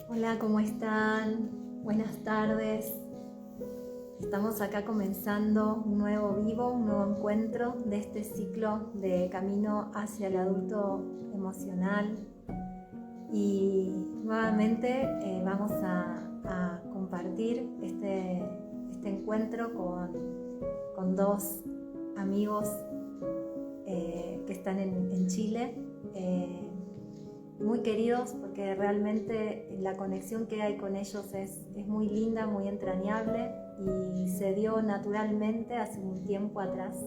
Hola, ¿cómo están? Buenas tardes. Estamos acá comenzando un nuevo vivo, un nuevo encuentro de este ciclo de camino hacia el adulto emocional. Y nuevamente vamos a compartir este encuentro con dos amigos que están en Chile. Muy queridos, porque realmente la conexión que hay con ellos es muy linda, muy entrañable, y se dio naturalmente hace un tiempo atrás,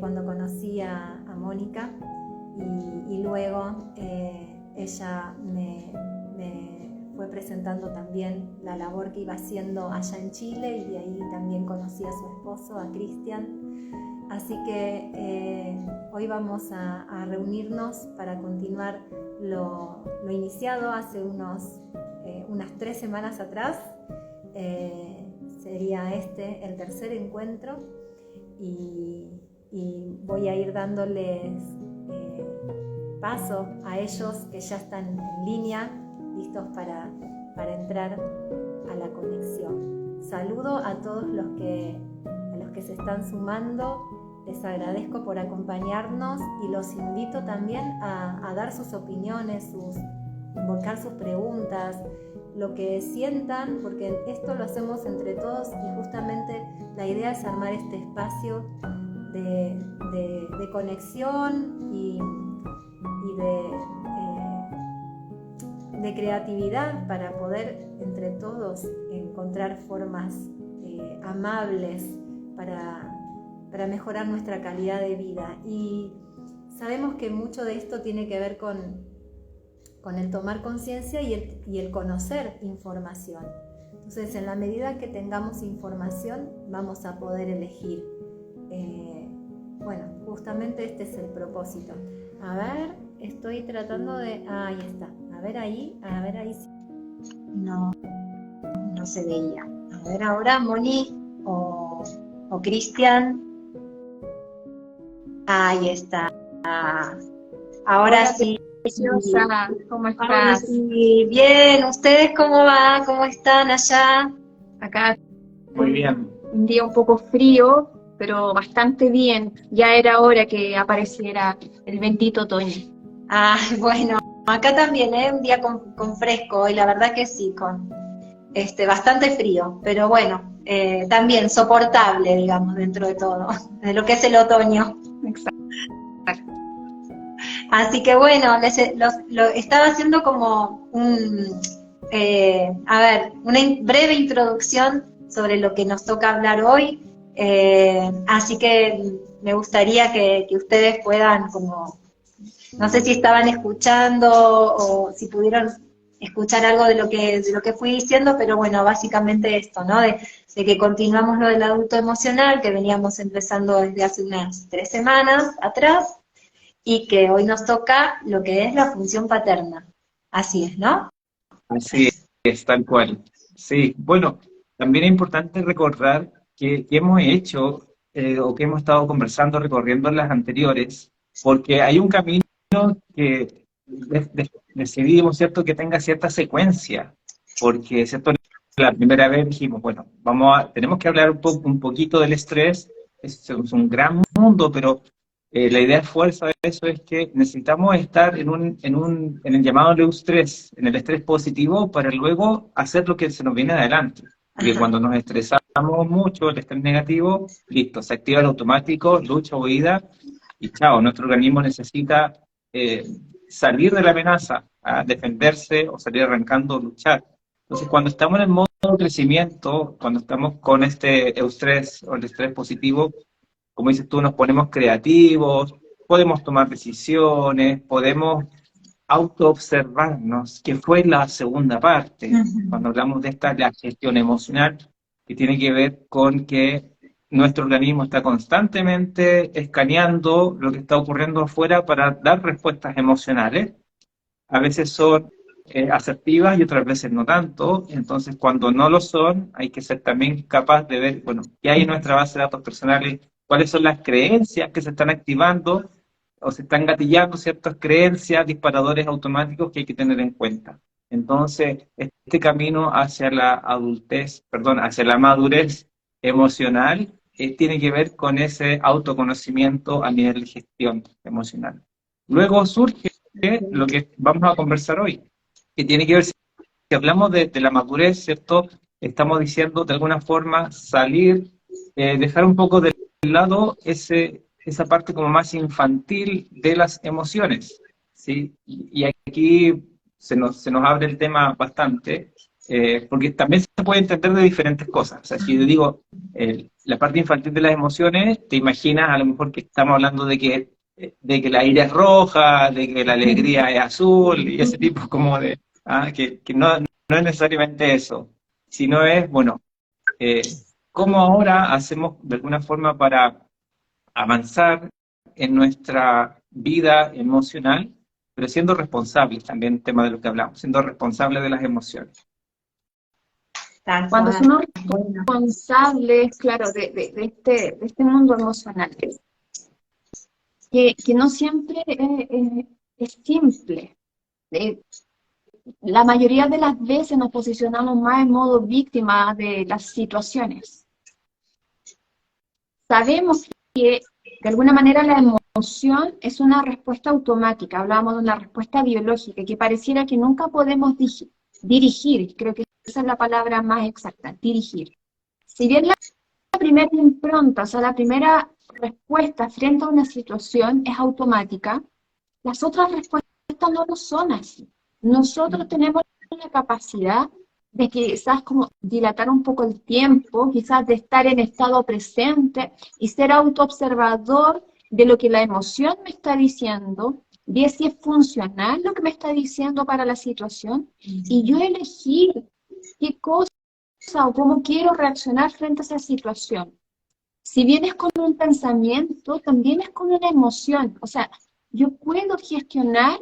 cuando conocí a Mónica, y luego ella me fue presentando también la labor que iba haciendo allá en Chile, y de ahí también conocí a su esposo, a Cristian. Así que hoy vamos a reunirnos para continuar lo iniciado hace unas 3 semanas atrás. Sería el tercer encuentro, y voy a ir dándoles paso a ellos que ya están en línea, listos para entrar a la conexión. Saludo a todos los que se están sumando. Les agradezco por acompañarnos y los invito también a dar sus opiniones, volcar sus preguntas, lo que sientan, porque esto lo hacemos entre todos, y justamente la idea es armar este espacio de conexión y de creatividad, para poder entre todos encontrar formas amables para mejorar nuestra calidad de vida. Y sabemos que mucho de esto tiene que ver con el tomar conciencia y el conocer información. Entonces, en la medida que tengamos información, vamos a poder elegir. Bueno, justamente este es el propósito. A ver, estoy tratando de... ahí está. A ver ahí. No, no se veía. A ver ahora, Moni o Cristian. Ahí está. Ahora Hola, sí. preciosa, ¿cómo Ahora estás? sí. Bien, ¿ustedes cómo va? ¿Cómo están allá? Acá Muy bien. un día un poco frío, pero bastante bien. Ya era hora que apareciera el bendito otoño. Bueno, acá también, un día con fresco, y la verdad que sí, con bastante frío, pero bueno, también soportable, digamos, dentro de todo, de lo que es el otoño. Exacto. Así que bueno, lo estaba haciendo como una breve introducción sobre lo que nos toca hablar hoy. Así que me gustaría que ustedes puedan, como, no sé si estaban escuchando o si pudieron escuchar algo de lo que fui diciendo, pero bueno, básicamente esto, ¿no? De que continuamos lo del adulto emocional, que veníamos empezando desde hace unas 3 semanas atrás, y que hoy nos toca lo que es la función paterna. Así es, ¿no? Así es, tal cual. Sí, bueno, también es importante recordar que hemos hecho o que hemos estado conversando, recorriendo en las anteriores, porque hay un camino que decidimos, ¿cierto?, que tenga cierta secuencia, porque, ¿cierto?, la primera vez dijimos, bueno, tenemos que hablar un poquito del estrés. Es un gran mundo, pero la idea fuerza de eso es que necesitamos estar en el llamado eustrés, en el estrés positivo, para luego hacer lo que se nos viene adelante. Porque Ajá. cuando nos estresamos mucho, el estrés negativo, listo, se activa el automático, lucha, huida, y chao, nuestro organismo necesita eh, salir de la amenaza, a defenderse o salir arrancando, luchar. Entonces, cuando estamos en el modo crecimiento, cuando estamos con este eustrés o el estrés positivo, como dices tú, nos ponemos creativos, podemos tomar decisiones, podemos autoobservarnos, que fue la segunda parte, Uh-huh. cuando hablamos de la gestión emocional, que tiene que ver con que nuestro organismo está constantemente escaneando lo que está ocurriendo afuera para dar respuestas emocionales. A veces son asertivas y otras veces no tanto. Entonces, cuando no lo son, hay que ser también capaz de ver, bueno, qué hay en nuestra base de datos personales, cuáles son las creencias que se están activando o se están gatillando ciertas creencias, disparadores automáticos que hay que tener en cuenta. Entonces, este camino hacia la adultez, perdón, hacia la madurez emocional, tiene que ver con ese autoconocimiento a nivel de gestión emocional. Luego surge lo que vamos a conversar hoy, que tiene que ver, si hablamos de la madurez, ¿cierto? Estamos diciendo de alguna forma salir, dejar un poco de lado esa parte como más infantil de las emociones, ¿sí? Y aquí se nos abre el tema bastante, porque también se puede entender de diferentes cosas. O sea, si yo digo la parte infantil de las emociones, te imaginas a lo mejor que estamos hablando de que la ira es roja, de que la alegría es azul, y ese tipo como que no es necesariamente eso, sino es, bueno, eh, cómo ahora hacemos de alguna forma para avanzar en nuestra vida emocional, pero siendo responsables, también tema de lo que hablamos, siendo responsables de las emociones. Tal Cuando cual. somos responsables, claro, de este mundo emocional, que no siempre es simple. Eh, la mayoría de las veces nos posicionamos más en modo víctima de las situaciones. Sabemos que de alguna manera la emoción es una respuesta automática, hablábamos de una respuesta biológica, que pareciera que nunca podemos dirigir, creo que esa es la palabra más exacta, dirigir. Si bien la primera impronta, o sea, la primera respuesta frente a una situación es automática, las otras respuestas no lo son así. Nosotros tenemos la capacidad de quizás como dilatar un poco el tiempo, quizás de estar en estado presente y ser autoobservador de lo que la emoción me está diciendo, de si es funcional lo que me está diciendo para la situación, y yo elegir qué cosa o cómo quiero reaccionar frente a esa situación. Si bien es con un pensamiento, también es con una emoción. O sea, yo puedo gestionar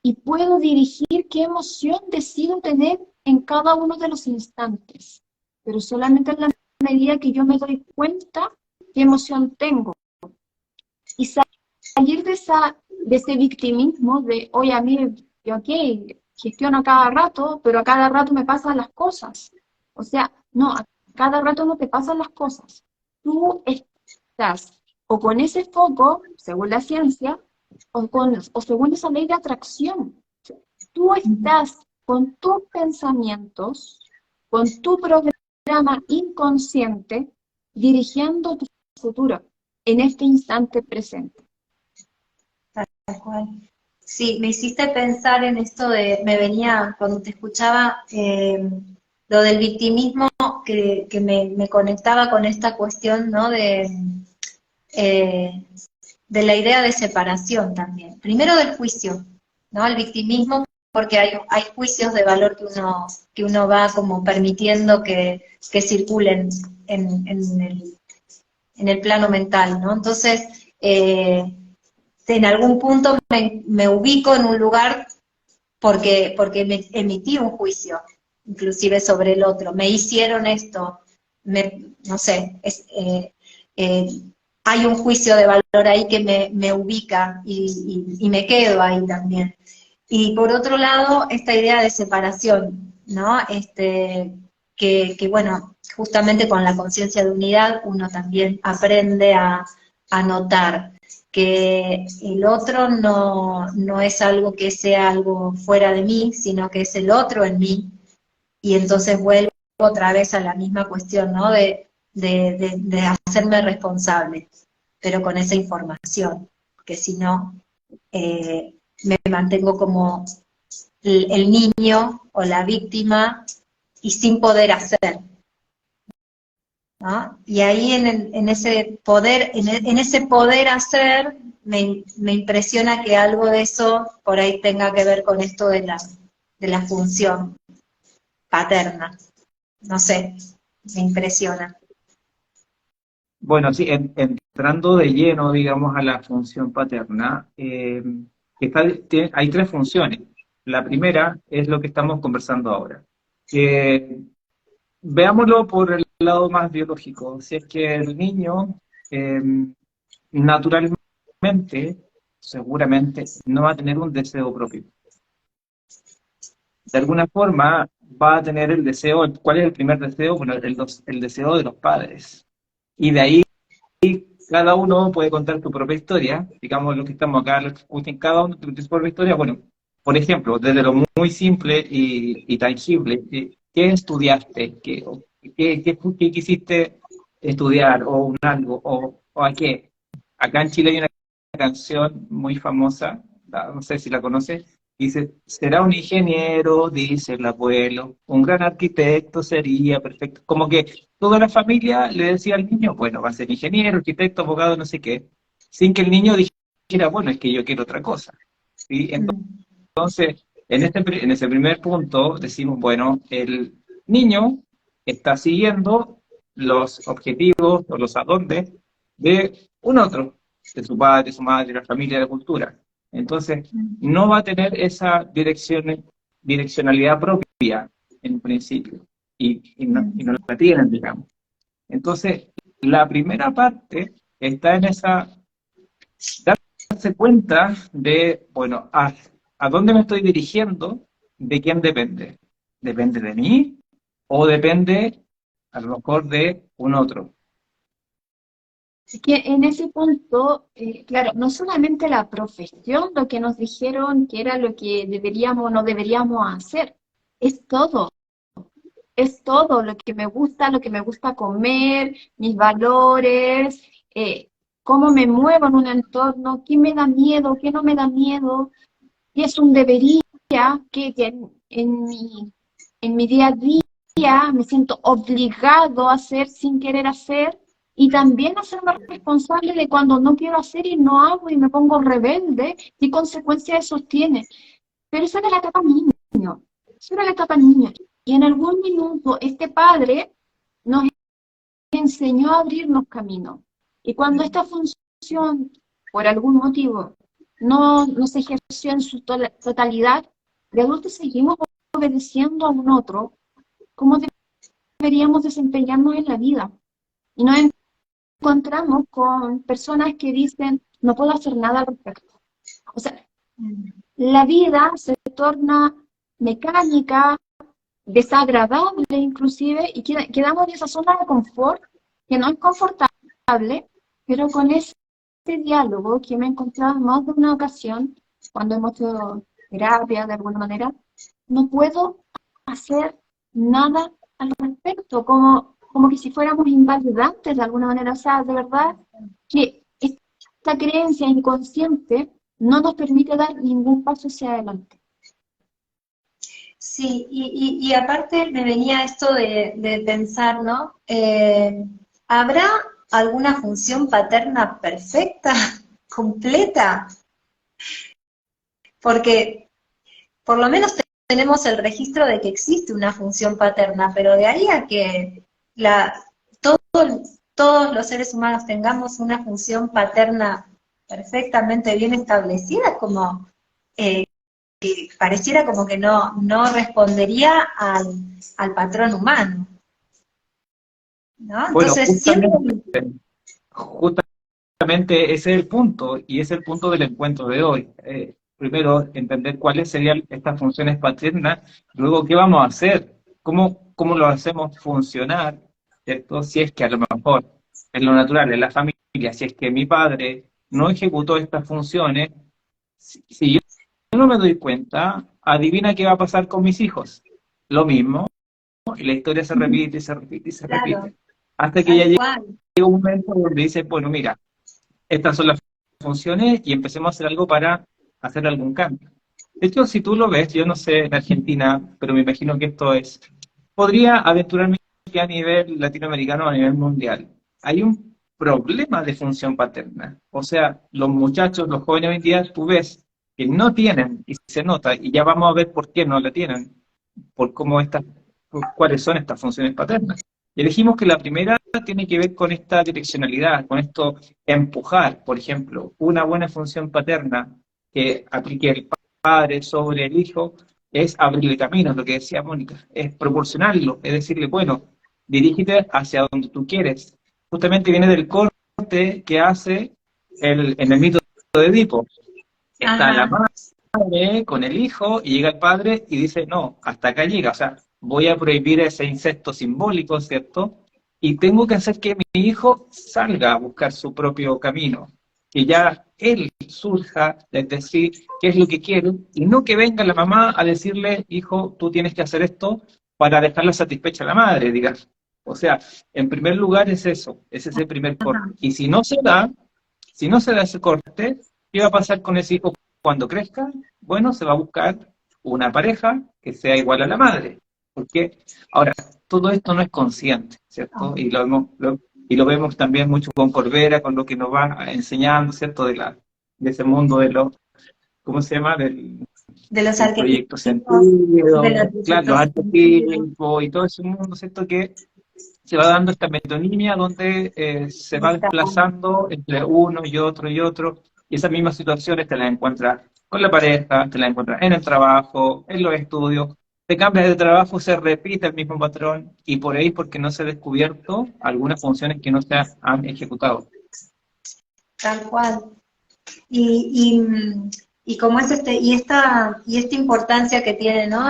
y puedo dirigir qué emoción decido tener en cada uno de los instantes, pero solamente en la medida que yo me doy cuenta qué emoción tengo. Y salir de ese victimismo de, oye, a mí, yo aquí gestiono a cada rato, pero a cada rato me pasan las cosas. O sea, no, a cada rato no te pasan las cosas. Tú estás o con ese foco, según la ciencia, o según esa ley de atracción. Tú estás con tus pensamientos, con tu programa inconsciente, dirigiendo tu futuro en este instante presente. Tal cual. Sí, me hiciste pensar en esto me venía, cuando te escuchaba, lo del victimismo, que me conectaba con esta cuestión, ¿no? De la idea de separación también. Primero del juicio, ¿no? El victimismo, porque hay juicios de valor que uno va como permitiendo que circulen en el plano mental, ¿no? Entonces, en algún punto me ubico en un lugar porque me emití un juicio, inclusive sobre el otro. Me hicieron esto, no sé, hay un juicio de valor ahí que me ubica y me quedo ahí también. Y por otro lado, esta idea de separación, ¿no? Que bueno, justamente con la conciencia de unidad uno también aprende a notar que el otro no es algo que sea algo fuera de mí, sino que es el otro en mí, y entonces vuelvo otra vez a la misma cuestión, ¿no? De hacerme responsable, pero con esa información, que si no, me mantengo como el niño o la víctima y sin poder hacer, ¿no? Y ahí en ese poder hacer, me impresiona que algo de eso por ahí tenga que ver con esto de la función paterna. No sé, me impresiona. Bueno, sí, entrando de lleno, digamos, a la función paterna, hay tres funciones. La primera es lo que estamos conversando ahora. Veámoslo por el lado más biológico. Si es que el niño naturalmente, seguramente, no va a tener un deseo propio. de alguna forma va a tener el deseo. ¿Cuál es el primer deseo? Bueno, el deseo de los padres. Y de ahí cada uno puede contar tu propia historia, digamos, los que estamos acá, los que escuchen, cada uno tu propia historia. Bueno, por ejemplo, desde lo muy simple y tangible, ¿qué estudiaste? ¿Qué quisiste estudiar? ¿O un algo? ¿O a qué? Acá en Chile hay una canción muy famosa, no sé si la conoces, dice, será un ingeniero, dice el abuelo, un gran arquitecto sería perfecto. Como que toda la familia le decía al niño, bueno, va a ser ingeniero, arquitecto, abogado, no sé qué, sin que el niño dijera, bueno, es que yo quiero otra cosa. ¿Sí? Entonces, en ese primer punto decimos, bueno, el niño está siguiendo los objetivos o los adondes de un otro, de su padre, su madre, la familia, la cultura. Entonces, no va a tener esa direccionalidad propia en un principio, y no la tienen, digamos. Entonces, la primera parte está en esa, darse cuenta de, bueno, a dónde me estoy dirigiendo, de quién depende. ¿Depende de mí o depende a lo mejor de un otro? Es que en ese punto, claro, no solamente la profesión, lo que nos dijeron que era lo que deberíamos o no deberíamos hacer, es todo. Es todo lo que me gusta comer, mis valores, cómo me muevo en un entorno, qué me da miedo, qué no me da miedo, y es un debería que en mi día a día me siento obligado a hacer sin querer hacer, y también hacerme responsable de cuando no quiero hacer y no hago y me pongo rebelde, qué consecuencias eso tiene. Pero esa era la etapa niño, esa era la etapa niña. Y en algún minuto este padre nos enseñó a abrirnos caminos. Y cuando esta función, por algún motivo, no se ejerció en su totalidad, de adultos seguimos obedeciendo a un otro, cómo deberíamos desempeñarnos en la vida. Y nos encontramos con personas que dicen, no puedo hacer nada al respecto. O sea, la vida se torna mecánica, desagradable inclusive, y quedamos en esa zona de confort, que no es confortable, pero con ese diálogo que me he encontrado en más de una ocasión, cuando hemos hecho terapia de alguna manera, no puedo hacer nada al respecto, como que si fuéramos invalidantes de alguna manera. O sea, de verdad que esta creencia inconsciente no nos permite dar ningún paso hacia adelante. Sí, y aparte me venía esto de pensar, ¿no? ¿Habrá alguna función paterna perfecta, completa? Porque por lo menos tenemos el registro de que existe una función paterna, pero de ahí a que todos los seres humanos tengamos una función paterna perfectamente bien establecida, como que pareciera como que no respondería al patrón humano, ¿no? Bueno, Entonces, siempre... justamente ese es el punto, y es el punto del encuentro de hoy. Primero, entender cuáles serían estas funciones paternas, luego qué vamos a hacer, cómo lo hacemos funcionar, ¿cierto? Si es que a lo mejor, en lo natural, en la familia, si es que mi padre no ejecutó estas funciones, si yo no me doy cuenta, adivina qué va a pasar con mis hijos. Lo mismo, y la historia se repite y se repite y se Claro, repite, hasta que ya tal llega cual. un momento donde dice, bueno, mira, estas son las funciones y empecemos a hacer algo para hacer algún cambio. De hecho, si tú lo ves, yo no sé en Argentina, pero me imagino que podría aventurarme que a nivel latinoamericano, a nivel mundial, hay un problema de función paterna. O sea, los muchachos, los jóvenes hoy en día, tú ves que no tienen, y se nota, y ya vamos a ver por qué no la tienen, por cuáles son estas funciones paternas. Y dijimos que la primera tiene que ver con esta direccionalidad, con esto empujar, por ejemplo, una buena función paterna que aplique el padre sobre el hijo, es abrirle caminos, lo que decía Mónica, es proporcionarlo, es decirle, bueno, dirígete hacia donde tú quieres. Justamente viene del corte que hace en el mito de Edipo. Está la Ajá. madre madre con el hijo y llega el padre y dice, no, hasta acá llega, o sea, voy a prohibir ese incesto simbólico, ¿cierto? Y tengo que hacer que mi hijo salga a buscar su propio camino, que ya él surja desde sí qué es lo que quiere, y no que venga la mamá a decirle, hijo, tú tienes que hacer esto para dejarla satisfecha a la madre, digamos. O sea, en primer lugar es eso, es ese primer corte. Y si no se da ese corte, ¿qué va a pasar con ese hijo cuando crezca? Bueno, se va a buscar una pareja que sea igual a la madre. Porque, ahora, todo esto no es consciente, ¿cierto? Y lo vemos también mucho con Corbera, con lo que nos va enseñando, ¿cierto? De ese mundo de los, ¿cómo se llama? De los Del proyecto arquetipos, sentido, de los claro, los arquetipos arquetipos y todo ese mundo, ¿cierto? Que se va dando esta metonimia donde se va desplazando entre uno y otro, y esas mismas situaciones te las encuentras con la pareja, te las encuentras en el trabajo, en los estudios, te cambias de trabajo, se repite el mismo patrón, y por ahí porque no se ha descubierto algunas funciones que no se han ejecutado. Tal cual. Y, y como es esta importancia que tiene, ¿no?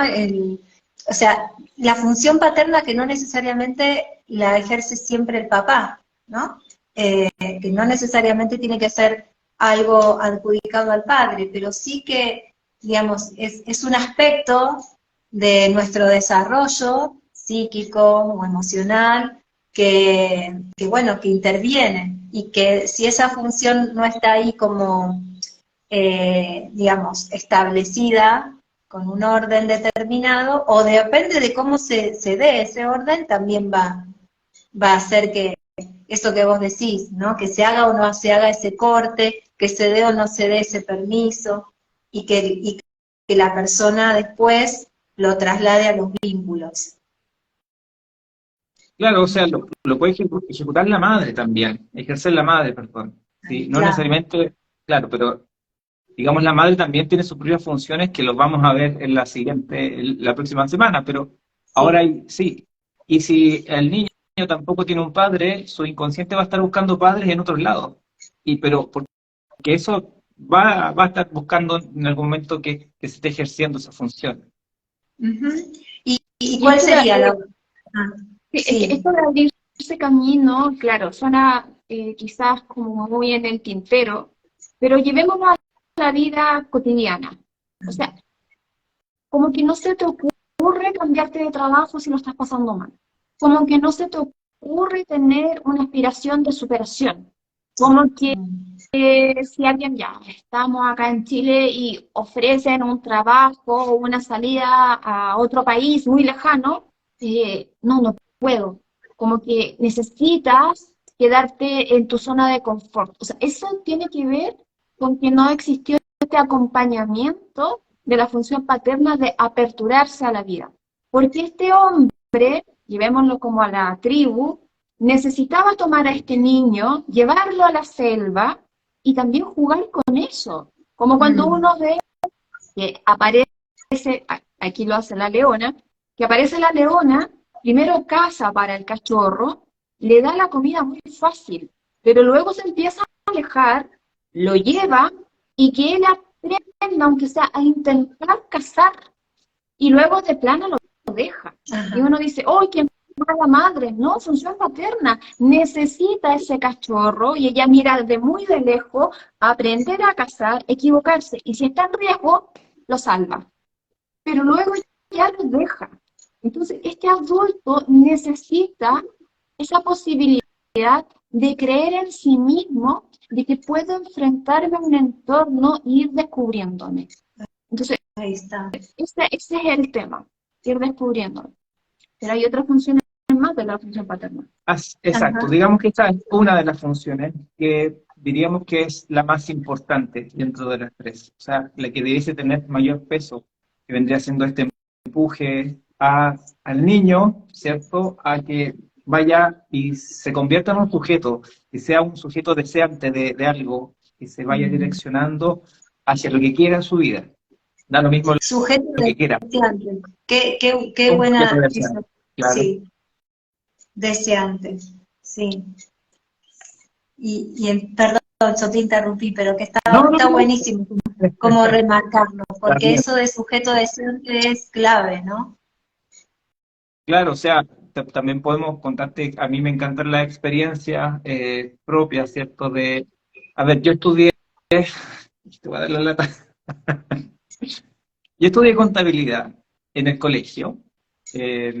O sea, la función paterna que no necesariamente la ejerce siempre el papá, ¿no? Que no necesariamente tiene que ser algo adjudicado al padre, pero sí que, digamos, es un aspecto de nuestro desarrollo psíquico o emocional bueno, que interviene, y que si esa función no está ahí como, digamos, establecida, con un orden determinado, o depende de cómo se dé ese orden, también va a hacer que eso que vos decís, ¿no? Que se haga o no se haga ese corte, que se dé o no se dé ese permiso, y que la persona después lo traslade a los vínculos. Claro, o sea, lo puede ejecutar la madre también, ejercer la madre, perdón. ¿Sí? No Claro. necesariamente, claro, pero digamos la madre también tiene sus propias funciones que los vamos a ver en la próxima semana, pero ahora sí. Y si el niño tampoco tiene un padre, su inconsciente va a estar buscando padres en otros lados. Pero porque eso va a estar buscando en algún momento que se esté ejerciendo esa función. Uh-huh. ¿Y Y cuál esto sería la...? es que esto de abrirse camino, claro, suena quizás como muy en el tintero, pero llevémoslo a la vida cotidiana. O sea, como que no se te ocurre cambiarte de trabajo si lo estás pasando mal. Como que no se te ocurre tener una aspiración de superación. Como que si alguien ya, estamos acá en Chile y ofrecen un trabajo o una salida a otro país muy lejano, no puedo. Como que necesitas quedarte en tu zona de confort. O sea, eso tiene que ver con que no existió este acompañamiento de la función paterna de aperturarse a la vida. Porque este hombre, llevémoslo como a la tribu, necesitaba tomar a este niño, llevarlo a la selva y también jugar con eso. Como cuando uno ve que aparece, aquí lo hace la leona, que aparece la leona, primero caza para el cachorro, le da la comida muy fácil, pero luego se empieza a alejar, lo lleva y que él aprenda, aunque sea, a intentar cazar, y luego de plano lo deja. Ajá. Y uno dice, ¡oh, qué mala madre! No, función paterna, necesita ese cachorro, y ella mira de muy de lejos, aprender a cazar, equivocarse, y si está en riesgo, lo salva. Pero luego ya lo deja. Entonces, este adulto necesita esa posibilidad de creer en sí mismo, de que puedo enfrentarme a un entorno e ir descubriéndome. Entonces, Ahí está. ese es el tema, ir descubriéndome. Pero hay otras funciones más de la función paterna. Exacto, Ajá. digamos que esta es una de las funciones que diríamos que es la más importante dentro de las tres, o sea, la que debiese tener mayor peso, que vendría siendo este empuje al niño, ¿cierto?, a que vaya y se convierta en un sujeto, que sea un sujeto deseante de algo, que se vaya direccionando hacia lo que quiera en su vida. Da lo mismo Sujeto lo que quiera. deseante. Qué Un buena... sujeto deseante, claro. Sí, deseante, sí. Perdón, yo te interrumpí, pero que está No, buenísimo. como remarcarlo, porque También. eso de sujeto deseante es clave, ¿no? Claro, o sea, también podemos contarte, a mí me encantan las experiencias propias, ¿cierto? A ver, yo estudié, te voy a dar la lata. Yo estudié contabilidad en el colegio. eh,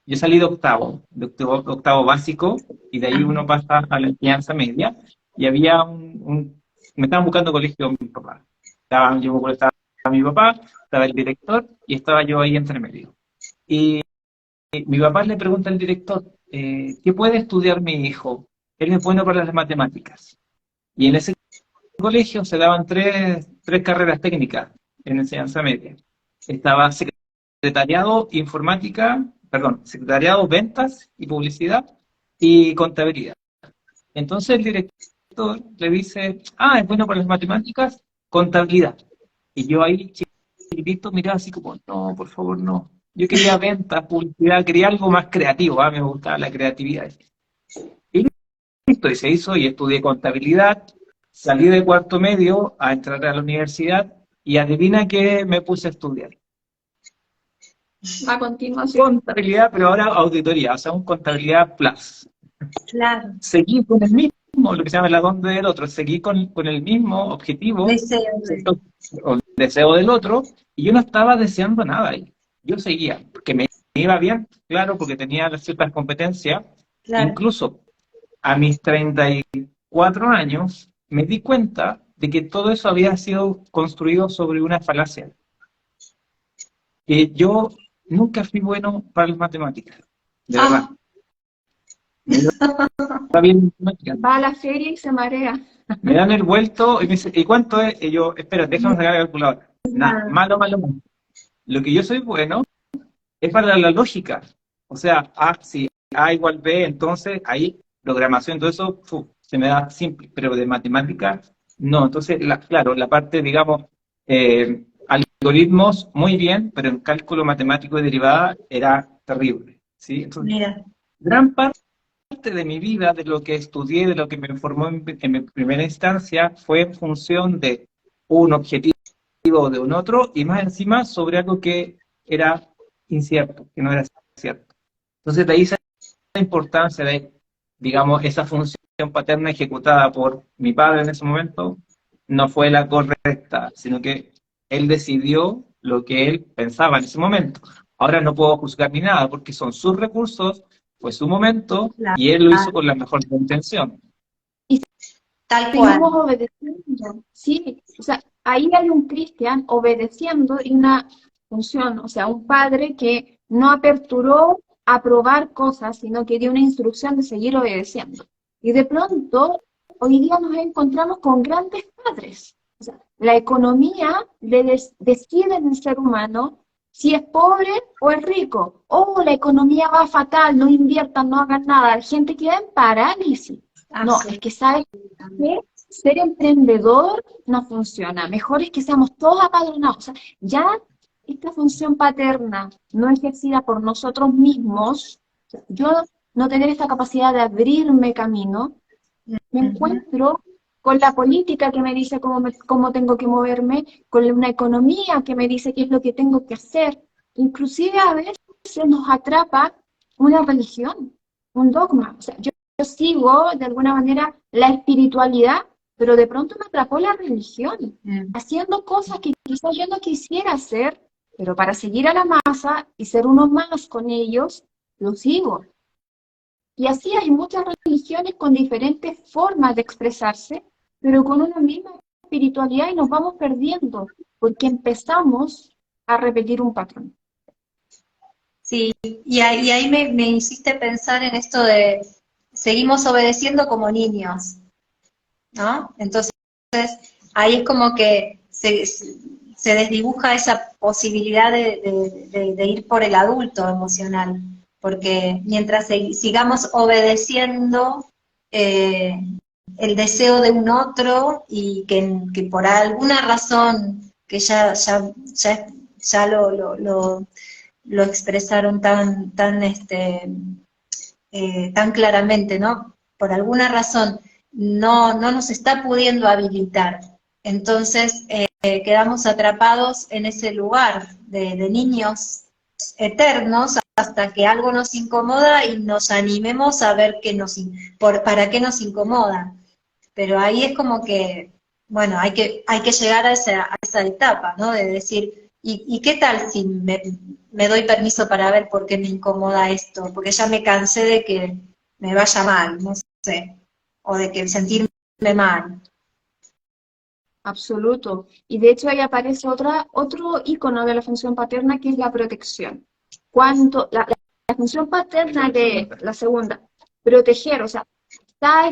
yo salí de octavo básico, y de ahí Ah, uno pasa a la enseñanza media, y había me estaban buscando colegio mi papá. Yo me acuerdo, estaba mi papá, estaba el director, y estaba yo ahí entre medio. Y mi papá le pregunta al director, ¿qué puede estudiar mi hijo? Él es bueno para las matemáticas. Y en ese colegio se daban tres carreras técnicas en enseñanza media. Estaba secretariado, informática, perdón, secretariado, ventas y publicidad, y contabilidad. Entonces el director le dice, es bueno para las matemáticas, contabilidad. Y yo ahí, chiquitito, miraba así como, no, por favor, no. Yo quería ventas, publicidad, quería algo más creativo, me gustaba la creatividad. Y listo, y se hizo, y estudié contabilidad, salí de cuarto medio a entrar a la universidad, y adivina qué me puse a estudiar. A continuación. Contabilidad, pero ahora auditoría, o sea, un contabilidad plus. claro, Seguí con el mismo, lo que se llama el addon del otro, seguí con el mismo objetivo, deseo de... ¿cierto? O el deseo del otro, y yo no estaba deseando nada ahí. Yo seguía, porque me iba bien, claro, porque tenía ciertas competencias. Claro. Incluso a mis 34 años me di cuenta de que todo eso había sido construido sobre una falacia, que yo nunca fui bueno para las matemáticas, de verdad. Ah, Me iba bien en matemáticas. Va a la feria y se marea. Me dan el vuelto y me dicen, ¿y cuánto es? Y yo, espera, déjame sacar la calculadora. Nada, nada. malo, malo, malo. Lo que yo soy bueno es para la lógica. O sea, si A igual B, entonces ahí programación, todo eso se me da simple, pero de matemáticas no. Entonces, claro, la parte, digamos, algoritmos, muy bien, pero en cálculo matemático y derivada era terrible, ¿sí? Entonces, Mira, gran parte de mi vida, de lo que estudié, de lo que me formó en mi primera instancia, fue en función de un objetivo o de un otro, y más encima sobre algo que era incierto, que no era cierto. Entonces, de ahí esa importancia de, digamos, esa función paterna ejecutada por mi padre en ese momento, no fue la correcta, sino que él decidió lo que él pensaba en ese momento. Ahora no puedo juzgar ni nada, porque son sus recursos, fue su momento, claro, y él lo hizo con la mejor intención. Y tal seguimos cual. obedeciendo, ¿sí? O sea, ahí hay un Cristian obedeciendo y una función, o sea, un padre que no aperturó a probar cosas, sino que dio una instrucción de seguir obedeciendo. Y de pronto, hoy día nos encontramos con grandes padres. O sea, la economía decide en el ser humano si es pobre o es rico. Oh, la economía va fatal, no inviertan, no hagan nada. La gente queda en parálisis. No, es que sabes que ser emprendedor no funciona. Mejor es que seamos todos apadronados. O sea, ya esta función paterna no ejercida por nosotros mismos, yo no tener esta capacidad de abrirme camino, me Ujú. encuentro con la política que me dice cómo tengo que moverme, con una economía que me dice qué es lo que tengo que hacer. Inclusive a veces nos atrapa una religión, un dogma. O sea, yo sigo de alguna manera la espiritualidad, pero de pronto me atrapó la religión, Mm. haciendo cosas que quizás yo no quisiera hacer, pero para seguir a la masa y ser uno más con ellos, lo sigo. Y así hay muchas religiones con diferentes formas de expresarse, pero con una misma espiritualidad, y nos vamos perdiendo, porque empezamos a repetir un patrón. Sí, y ahí me hiciste pensar en esto de seguimos obedeciendo como niños, ¿no? Entonces, ahí es como que se desdibuja esa posibilidad de ir por el adulto emocional, porque mientras sigamos obedeciendo eh, el deseo de un otro y que por alguna razón que ya lo expresaron tan claramente, ¿no? Por alguna razón no nos está pudiendo habilitar Entonces quedamos atrapados en ese lugar de niños eternos hasta que algo nos incomoda y nos animemos a ver para qué nos incomoda. Pero ahí es como que, bueno, hay que llegar a esa etapa, ¿no? De decir, ¿y qué tal si me doy permiso para ver por qué me incomoda esto? Porque ya me cansé de que me vaya mal, no sé, o de que sentirme mal. Absoluto. Y de hecho ahí aparece otro icono de la función paterna que es la protección. Cuando la función paterna de la segunda, proteger, o sea, está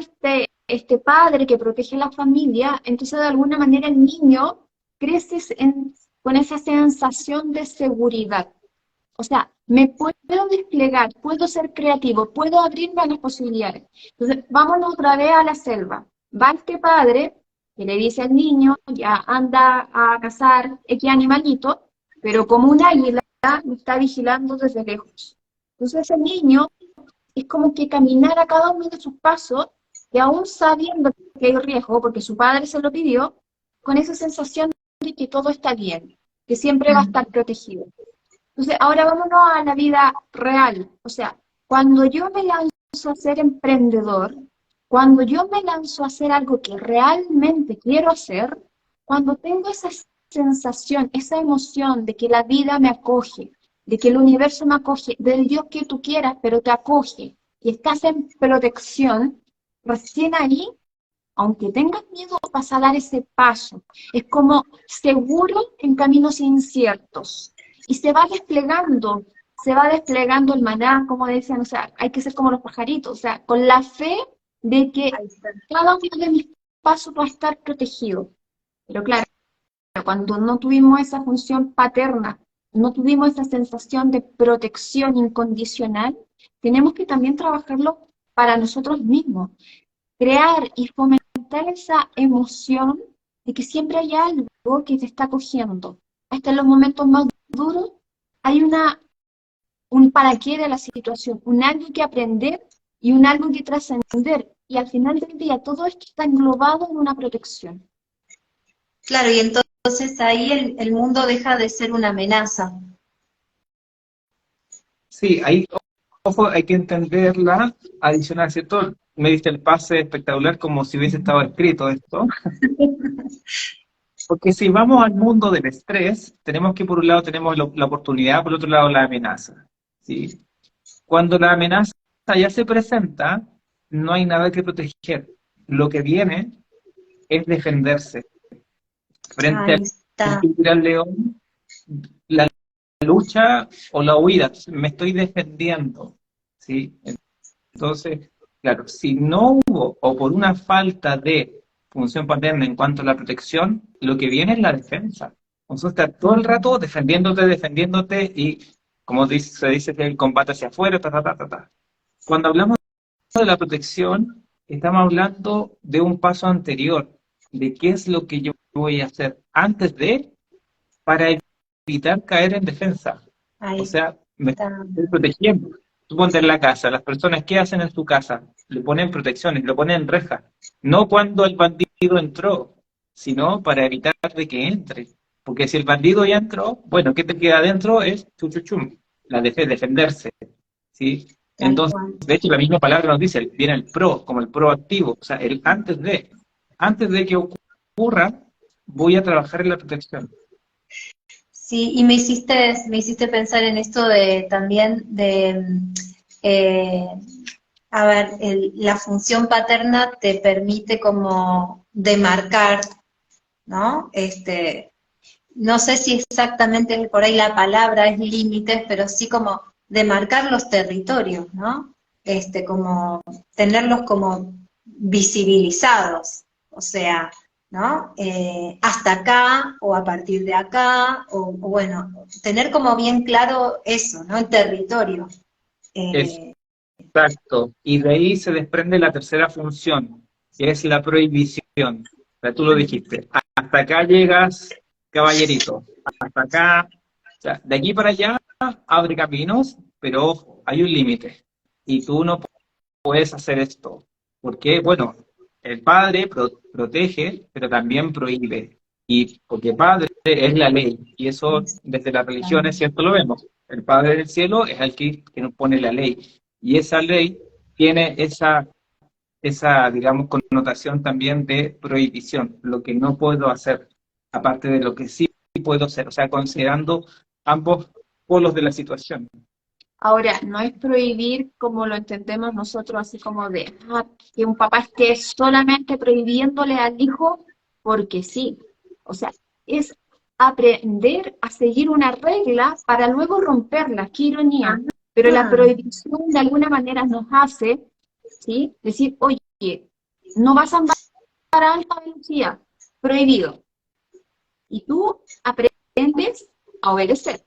este padre que protege la familia, entonces de alguna manera el niño crece con esa sensación de seguridad. O sea, me puedo desplegar, puedo ser creativo, puedo abrirme a las posibilidades. Entonces, vámonos otra vez a la selva. Va este padre que le dice al niño, ya anda a cazar X animalito, pero como un águila lo está vigilando desde lejos. Entonces el niño es como que caminar a cada uno de sus pasos, y aún sabiendo que hay riesgo, porque su padre se lo pidió, con esa sensación de que todo está bien, que siempre va a estar protegido. Entonces, ahora vámonos a la vida real. O sea, cuando yo me lanzo a ser emprendedor, cuando yo me lanzo a hacer algo que realmente quiero hacer, cuando tengo esa sensación, esa emoción de que la vida me acoge, de que el universo me acoge, del Dios que tú quieras, pero te acoge, y estás en protección, recién ahí, aunque tengas miedo, vas a dar ese paso. Es como seguro en caminos inciertos. Y se va desplegando el maná, como decían, o sea, hay que ser como los pajaritos, o sea, con la fe de que Ahí está. cada uno de mis pasos va a estar protegido. Pero claro, cuando no tuvimos esa función paterna, no tuvimos esa sensación de protección incondicional, tenemos que también trabajarlo para nosotros mismos, crear y fomentar esa emoción de que siempre hay algo que te está cogiendo. Hasta en los momentos más duros hay un para qué de la situación, un algo que aprender y un algo que trascender. Y al final del día todo esto está englobado en una protección. Claro, y entonces ahí el mundo deja de ser una amenaza. Sí, ahí, ojo, hay que entenderla adicional, ¿cierto? Me diste el pase espectacular como si hubiese estado escrito esto. Porque si vamos al mundo del estrés, tenemos que por un lado tenemos la oportunidad, por otro lado la amenaza. ¿Sí? Cuando la amenaza ya se presenta, no hay nada que proteger. Lo que viene es defenderse. Frente Ahí al está. tigre al león, la lucha o la huida, me estoy defendiendo. ¿Sí? Entonces, claro, si no hubo o por una falta de función paterna en cuanto a la protección, lo que viene es la defensa. Entonces, estás todo el rato defendiéndote y, como se dice, el combate hacia afuera, ta, ta, ta, ta, ta. Cuando hablamos de la protección, estamos hablando de un paso anterior, de qué es lo que yo voy a hacer antes de, para evitar caer en defensa. O Ahí sea, me está. estoy protegiendo. Tú ponte en la casa, las personas, ¿qué hacen en su casa? Le ponen protecciones, le ponen rejas. No cuando el bandido entró, sino para evitar de que entre. Porque si el bandido ya entró, bueno, ¿qué te queda adentro? Es chuchuchum, defenderse. ¿Sí? Tal Entonces, cual. de hecho, la misma palabra nos dice, viene el pro, como el proactivo. O sea, el antes de que ocurra, voy a trabajar en la protección. Sí, y me hiciste pensar en esto de también eh, a ver, la función paterna te permite como demarcar, ¿no? No sé si exactamente por ahí la palabra es límites, pero sí como demarcar los territorios, ¿no? Como tenerlos como visibilizados, o sea, ¿no? Hasta acá o a partir de acá, o bueno, tener como bien claro eso, ¿no? El territorio. Eh, Exacto. Y de ahí se desprende la tercera función, que es la prohibición. O sea, tú lo dijiste. Hasta acá llegas, caballerito. Hasta acá. O sea, de aquí para allá abre caminos, pero ojo, hay un límite. Y tú no puedes hacer esto. Porque, bueno, el padre protege, pero también prohíbe. Y porque padre es la ley, y eso desde las religiones, ¿cierto? Lo vemos. El Padre del cielo es el que nos pone la ley. Y esa ley tiene esa, digamos, connotación también de prohibición, lo que no puedo hacer, aparte de lo que sí puedo hacer, o sea, considerando ambos polos de la situación. Ahora, no es prohibir como lo entendemos nosotros, así como de que un papá esté solamente prohibiéndole al hijo porque sí. O sea, es aprender a seguir una regla para luego romperla. Qué ironía. Pero la prohibición de alguna manera nos hace, ¿sí? Decir, oye, no vas a andar a alta velocidad, prohibido. Y tú aprendes a obedecer.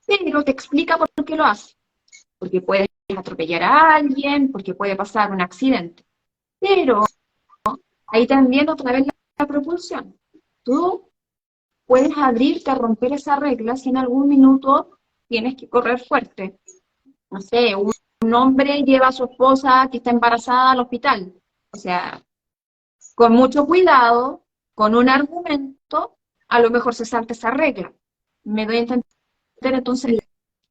Pero te explica por qué lo hace. Porque puedes atropellar a alguien, porque puede pasar un accidente. Pero ahí también otra vez la propulsión. Tú puedes abrirte a romper esa regla si en algún minuto tienes que correr fuerte. No sé, un hombre lleva a su esposa que está embarazada al hospital. O sea, con mucho cuidado, con un argumento, a lo mejor se salta esa regla. Me doy a entender. Entonces,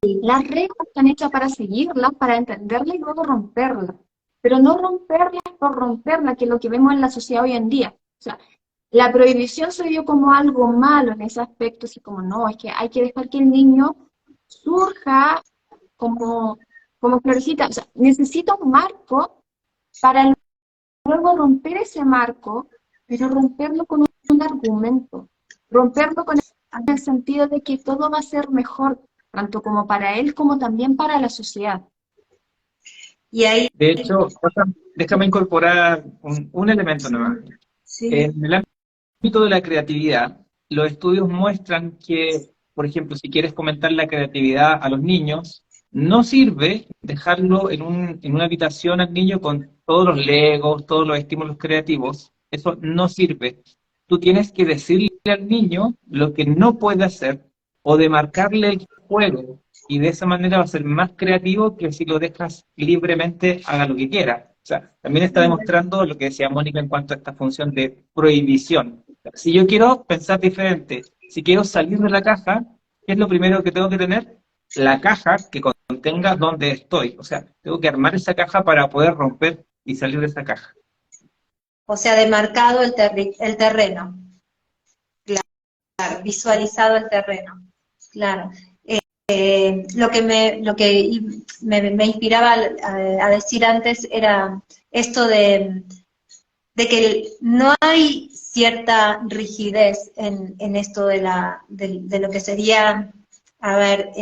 las reglas están hechas para seguirlas, para entenderlas y luego romperlas. Pero no romperlas por romperlas, que es lo que vemos en la sociedad hoy en día. O sea, la prohibición se vio como algo malo en ese aspecto, así como no, es que hay que dejar que el niño surja como florecita. O sea, necesita un marco para luego romper ese marco, pero romperlo con un argumento, romperlo con el sentido de que todo va a ser mejor, tanto como para él como también para la sociedad. Y ahí, De hecho, déjame incorporar un elemento nuevo. sí, En el ámbito de la creatividad, los estudios muestran que, por ejemplo, si quieres comentar la creatividad a los niños, no sirve dejarlo en una habitación al niño con todos los legos, todos los estímulos creativos. Eso no sirve. Tú tienes que decirle al niño lo que no puede hacer o demarcarle el juego. Y de esa manera va a ser más creativo que si lo dejas libremente haga lo que quiera. O sea, también está demostrando lo que decía Mónica en cuanto a esta función de prohibición. Si yo quiero pensar diferente, si quiero salir de la caja, ¿qué es lo primero que tengo que tener? La caja que contenga dónde estoy. O sea, tengo que armar esa caja para poder romper y salir de esa caja. o sea, demarcado el terreno, claro, visualizado el terreno, claro. Lo que me inspiraba a decir antes era esto de que no hay cierta rigidez en esto de lo que sería, a ver,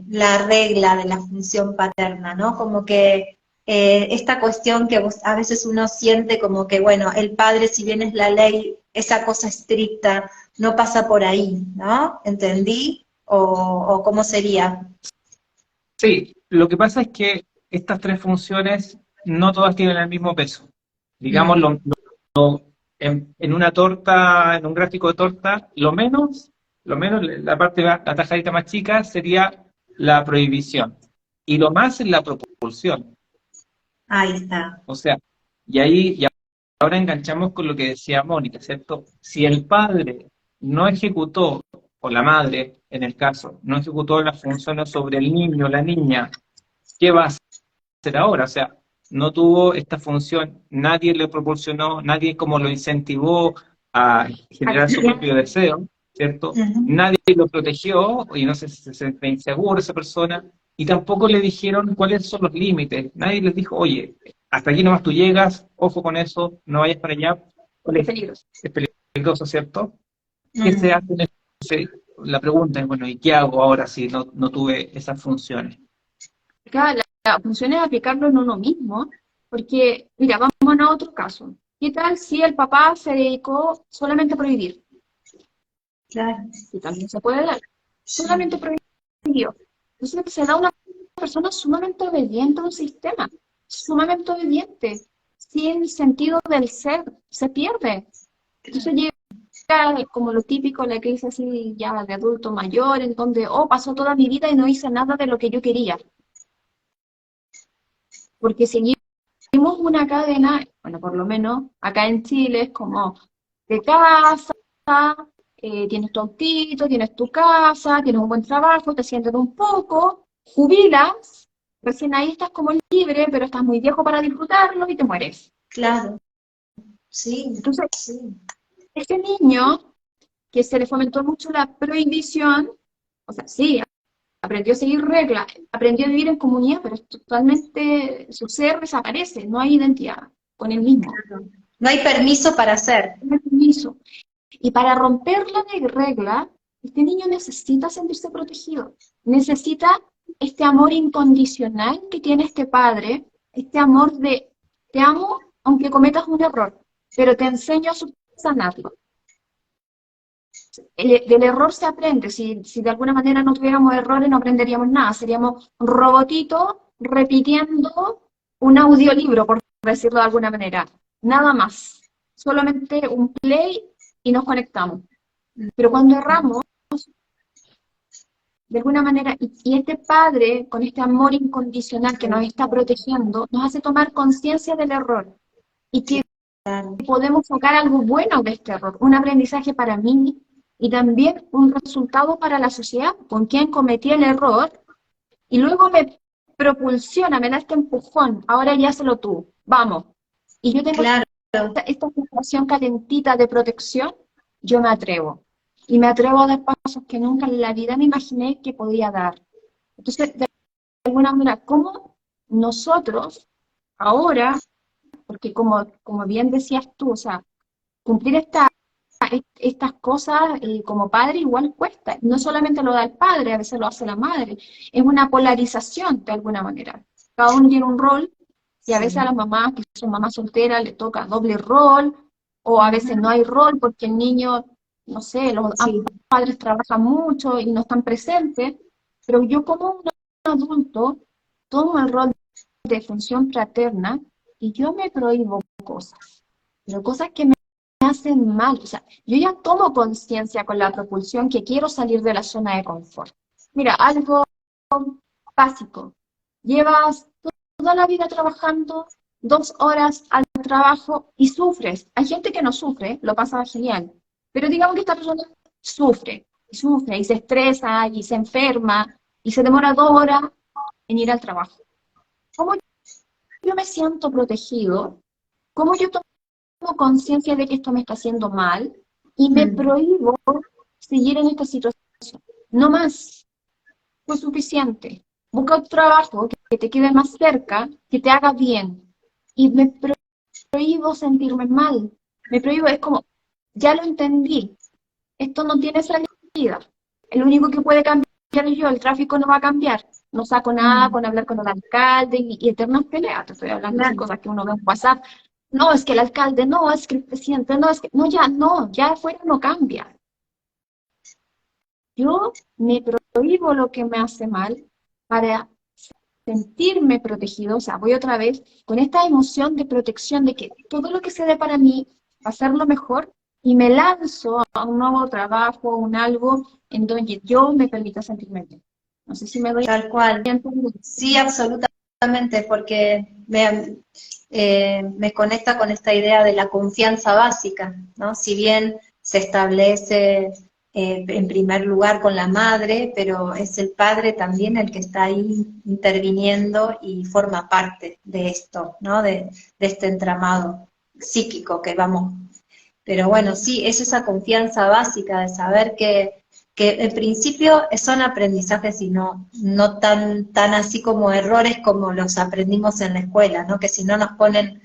la regla de la función paterna, ¿no? Como que esta cuestión que a veces uno siente como que, bueno, el padre, si bien es la ley, esa cosa estricta, no pasa por ahí, ¿no? ¿Entendí? ¿O cómo sería? Sí, lo que pasa es que estas tres funciones no todas tienen el mismo peso. Digamos, en una torta, en un gráfico de torta, lo menos la tajadita más chica sería la prohibición. Y lo más es la propulsión. Ahí está. O sea, y ahora enganchamos con lo que decía Mónica, ¿cierto? Si el padre no ejecutó, o la madre, en el caso, no ejecutó las funciones sobre el niño o la niña, ¿qué va a hacer ahora? O sea, no tuvo esta función, nadie le proporcionó, nadie como lo incentivó a generar su propio deseo, ¿cierto? Nadie lo protegió, y no sé si se siente inseguro esa persona, y tampoco le dijeron cuáles son los límites. Nadie les dijo, oye, hasta aquí nomás tú llegas, ojo con eso, no vayas para allá. Es peligroso. Es peligroso, ¿cierto? ¿Qué se hace en la pregunta es, bueno, ¿y qué hago ahora si no tuve esas funciones? Claro, la función es aplicarlo en uno mismo, porque, mira, vamos a otro caso. ¿Qué tal si el papá se dedicó solamente a prohibir? Claro. Y también se puede dar. Solamente prohibió. Entonces se da una persona sumamente obediente a un sistema, sumamente obediente, sin sentido del ser, se pierde. Entonces llega como lo típico, la crisis así ya de adulto mayor, en donde, pasó toda mi vida y no hice nada de lo que yo quería. Porque seguí seguimos una cadena, bueno, por lo menos acá en Chile es como de casa, tienes tu autito, tienes tu casa, tienes un buen trabajo, te sientes un poco, jubilas, recién ahí estás como libre, pero estás muy viejo para disfrutarlo y te mueres. Claro, sí, Entonces, sí, ese niño que se le fomentó mucho la prohibición, o sea, sí, aprendió a seguir reglas, aprendió a vivir en comunidad, pero totalmente su ser desaparece, no hay identidad con él mismo. claro. No hay permiso para hacer. No hay permiso. Y para romper la regla, este niño necesita sentirse protegido, necesita este amor incondicional que tiene este padre, este amor de te amo aunque cometas un error, pero te enseño a subsanarlo. Del error se aprende, si de alguna manera no tuviéramos errores no aprenderíamos nada, seríamos robotitos repitiendo un audiolibro, por decirlo de alguna manera, nada más, solamente un play y nos conectamos. Pero cuando erramos, de alguna manera, y este padre, con este amor incondicional que nos está protegiendo, nos hace tomar conciencia del error y que Claro, podemos sacar algo bueno de este error, un aprendizaje para mí y también un resultado para la sociedad, con quien cometí el error, y luego me propulsiona, me da este empujón, ahora ya hazlo tú, vamos. Y yo tengo claro, esta sensación calentita de protección, yo me atrevo. Y me atrevo a dar pasos que nunca en la vida me imaginé que podía dar. Entonces, de alguna manera, ¿cómo nosotros ahora, porque como bien decías tú, o sea, cumplir estas cosas como padre igual cuesta. No solamente lo da el padre, a veces lo hace la madre. Es una polarización de alguna manera. Cada uno tiene un rol y a veces a sí. las mamás que son mamás solteras le toca doble rol o a veces no hay rol porque el niño, no sé, ambos Sí, padres trabajan mucho y no están presentes. Pero yo como un adulto tomo el rol de función fraterna y yo me prohíbo cosas, pero cosas que me hacen mal. O sea, yo ya tomo conciencia con la propulsión que quiero salir de la zona de confort. Mira, algo básico. Llevas toda la vida trabajando 2 horas al trabajo y sufres. Hay gente que no sufre, lo pasa genial. Pero digamos que esta persona sufre, y sufre, y se estresa, y se enferma, y se demora 2 horas en ir al trabajo. ¿Cómo yo me siento protegido? ¿Cómo yo tomo conciencia de que esto me está haciendo mal y me mm, prohíbo seguir en esta situación? No más, fue suficiente. Busca un trabajo que te quede más cerca, que te haga bien. Y me prohíbo sentirme mal. Me prohíbo, es como, ya lo entendí, esto no tiene salida. El único que puede cambiar es yo, el tráfico no va a cambiar. No saco nada con mm, hablar con el alcalde y eternas peleas. Te estoy hablando de claro, cosas que uno ve en WhatsApp. No, es que el alcalde, no, es que el presidente, no, es que, no, ya afuera no cambia. Yo me prohíbo lo que me hace mal para sentirme protegido, o sea, voy otra vez con esta emoción de protección de que todo lo que se dé para mí va a ser lo mejor y me lanzo a un nuevo trabajo, un algo en donde yo me permita sentirme bien. No sé si me doy tal a cual. entender. Sí, absolutamente, porque me conecta con esta idea de la confianza básica, ¿no? Si bien se establece en primer lugar con la madre, pero es el padre también el que está ahí interviniendo y forma parte de esto, ¿no? De este entramado psíquico que vamos. Pero bueno, sí, es esa confianza básica de saber que en principio son aprendizajes y no tan así como errores como los aprendimos en la escuela, ¿no? Que si no nos ponen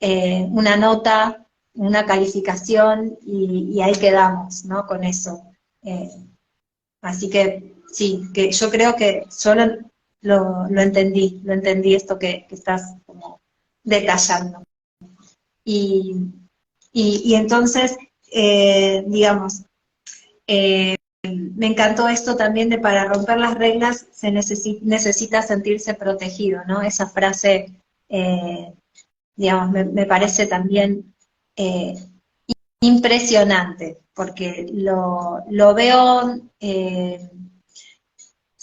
una nota, una calificación y ahí quedamos, ¿no? Con eso. Eh, Así que sí, que yo creo que yo lo entendí esto que estás como detallando. Y, y entonces, digamos, me encantó esto también de para romper las reglas se necesita sentirse protegido, ¿no? Esa frase, eh, digamos, me parece también eh, impresionante, porque lo veo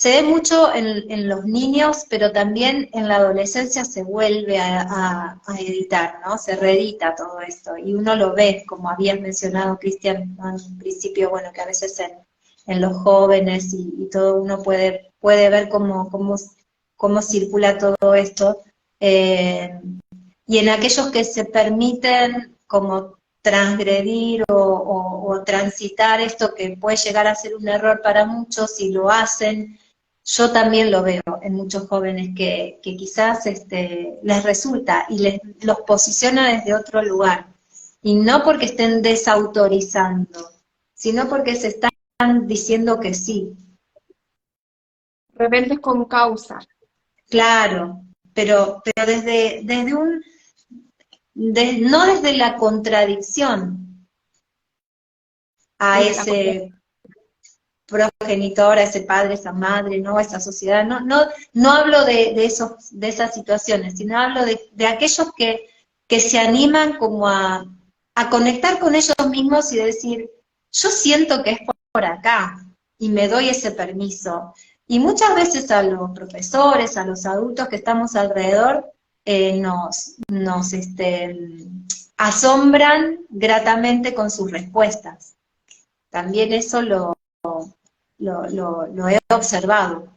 se ve mucho en los niños, pero también en la adolescencia se vuelve a editar, ¿no? Se reedita todo esto, y uno lo ve, como habías mencionado, Cristian, ¿no? En un principio, bueno, que a veces en los jóvenes y todo uno puede ver cómo circula todo esto, y en aquellos que se permiten como transgredir o transitar esto que puede llegar a ser un error para muchos y lo hacen. Yo también lo veo en muchos jóvenes que quizás les resulta y los posiciona desde otro lugar. Y no porque estén desautorizando, sino porque se están diciendo que sí. Rebeldes con causa. Claro, pero no desde la contradicción a ese progenitor, a ese padre, esa madre, ¿no? A esa sociedad. No hablo de esas situaciones, sino hablo de aquellos que se animan como a conectar con ellos mismos y decir, yo siento que es por acá, y me doy ese permiso. Y muchas veces a los profesores, a los adultos que estamos alrededor, nos asombran gratamente con sus respuestas. También eso lo he observado,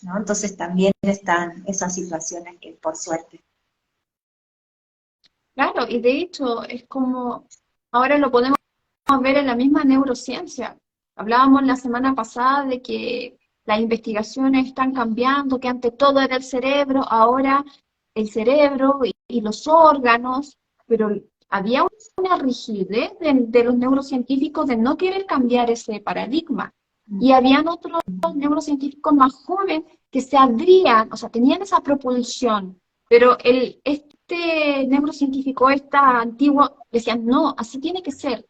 ¿no? Entonces también están esas situaciones que, por suerte. Claro, y de hecho es como, ahora lo podemos ver en la misma neurociencia. Hablábamos la semana pasada de que las investigaciones están cambiando, que antes todo era el cerebro, ahora el cerebro y los órganos, pero había una rigidez de los neurocientíficos de no querer cambiar ese paradigma. Y habían otros neurocientíficos más jóvenes que se abrían, o sea, tenían esa propulsión, pero este neurocientífico, esta antiguo, decían, no, así tiene que ser.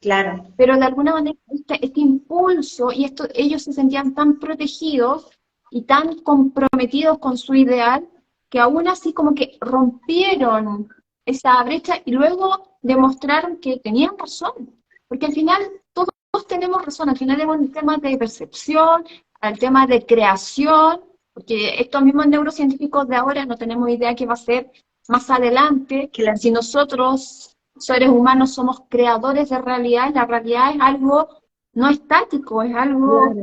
Claro. Pero de alguna manera este impulso, y ellos se sentían tan protegidos y tan comprometidos con su ideal, que aún así como que rompieron esa brecha y luego demostraron que tenían razón. Porque al final todos tenemos razón, al final es un tema de percepción, al tema de creación, porque estos mismos neurocientíficos de ahora no tenemos idea qué va a ser más adelante, Claro. si nosotros, seres humanos, somos creadores de realidad, la realidad es algo no estático, es algo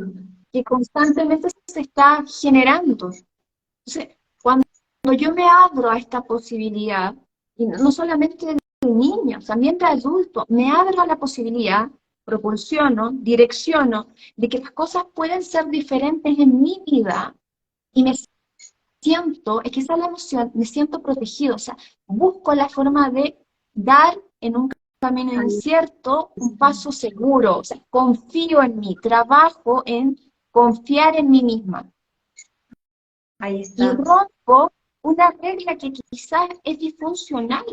que constantemente se está generando. Entonces, cuando yo me abro a esta posibilidad, y no solamente de niños, también de adultos, me abro a la posibilidad, propulsiono, direcciono, de que las cosas pueden ser diferentes en mi vida, y me siento, es que esa es la emoción, me siento protegido, o sea, busco la forma de dar en un camino incierto un paso seguro, o sea, confío en mí, trabajo en confiar en mí misma. Ahí Y está. rompo una regla que quizás es disfuncional,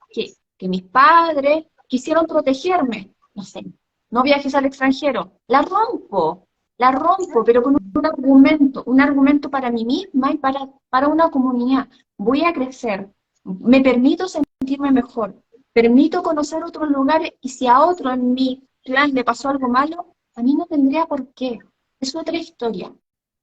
que mis padres quisieron protegerme, no sé, no viajes al extranjero, la rompo, pero con un argumento para mí misma y para una comunidad. Voy a crecer, me permito sentirme mejor, permito conocer otros lugares, y si a otro en mi plan le pasó algo malo, a mí no tendría por qué, es otra historia.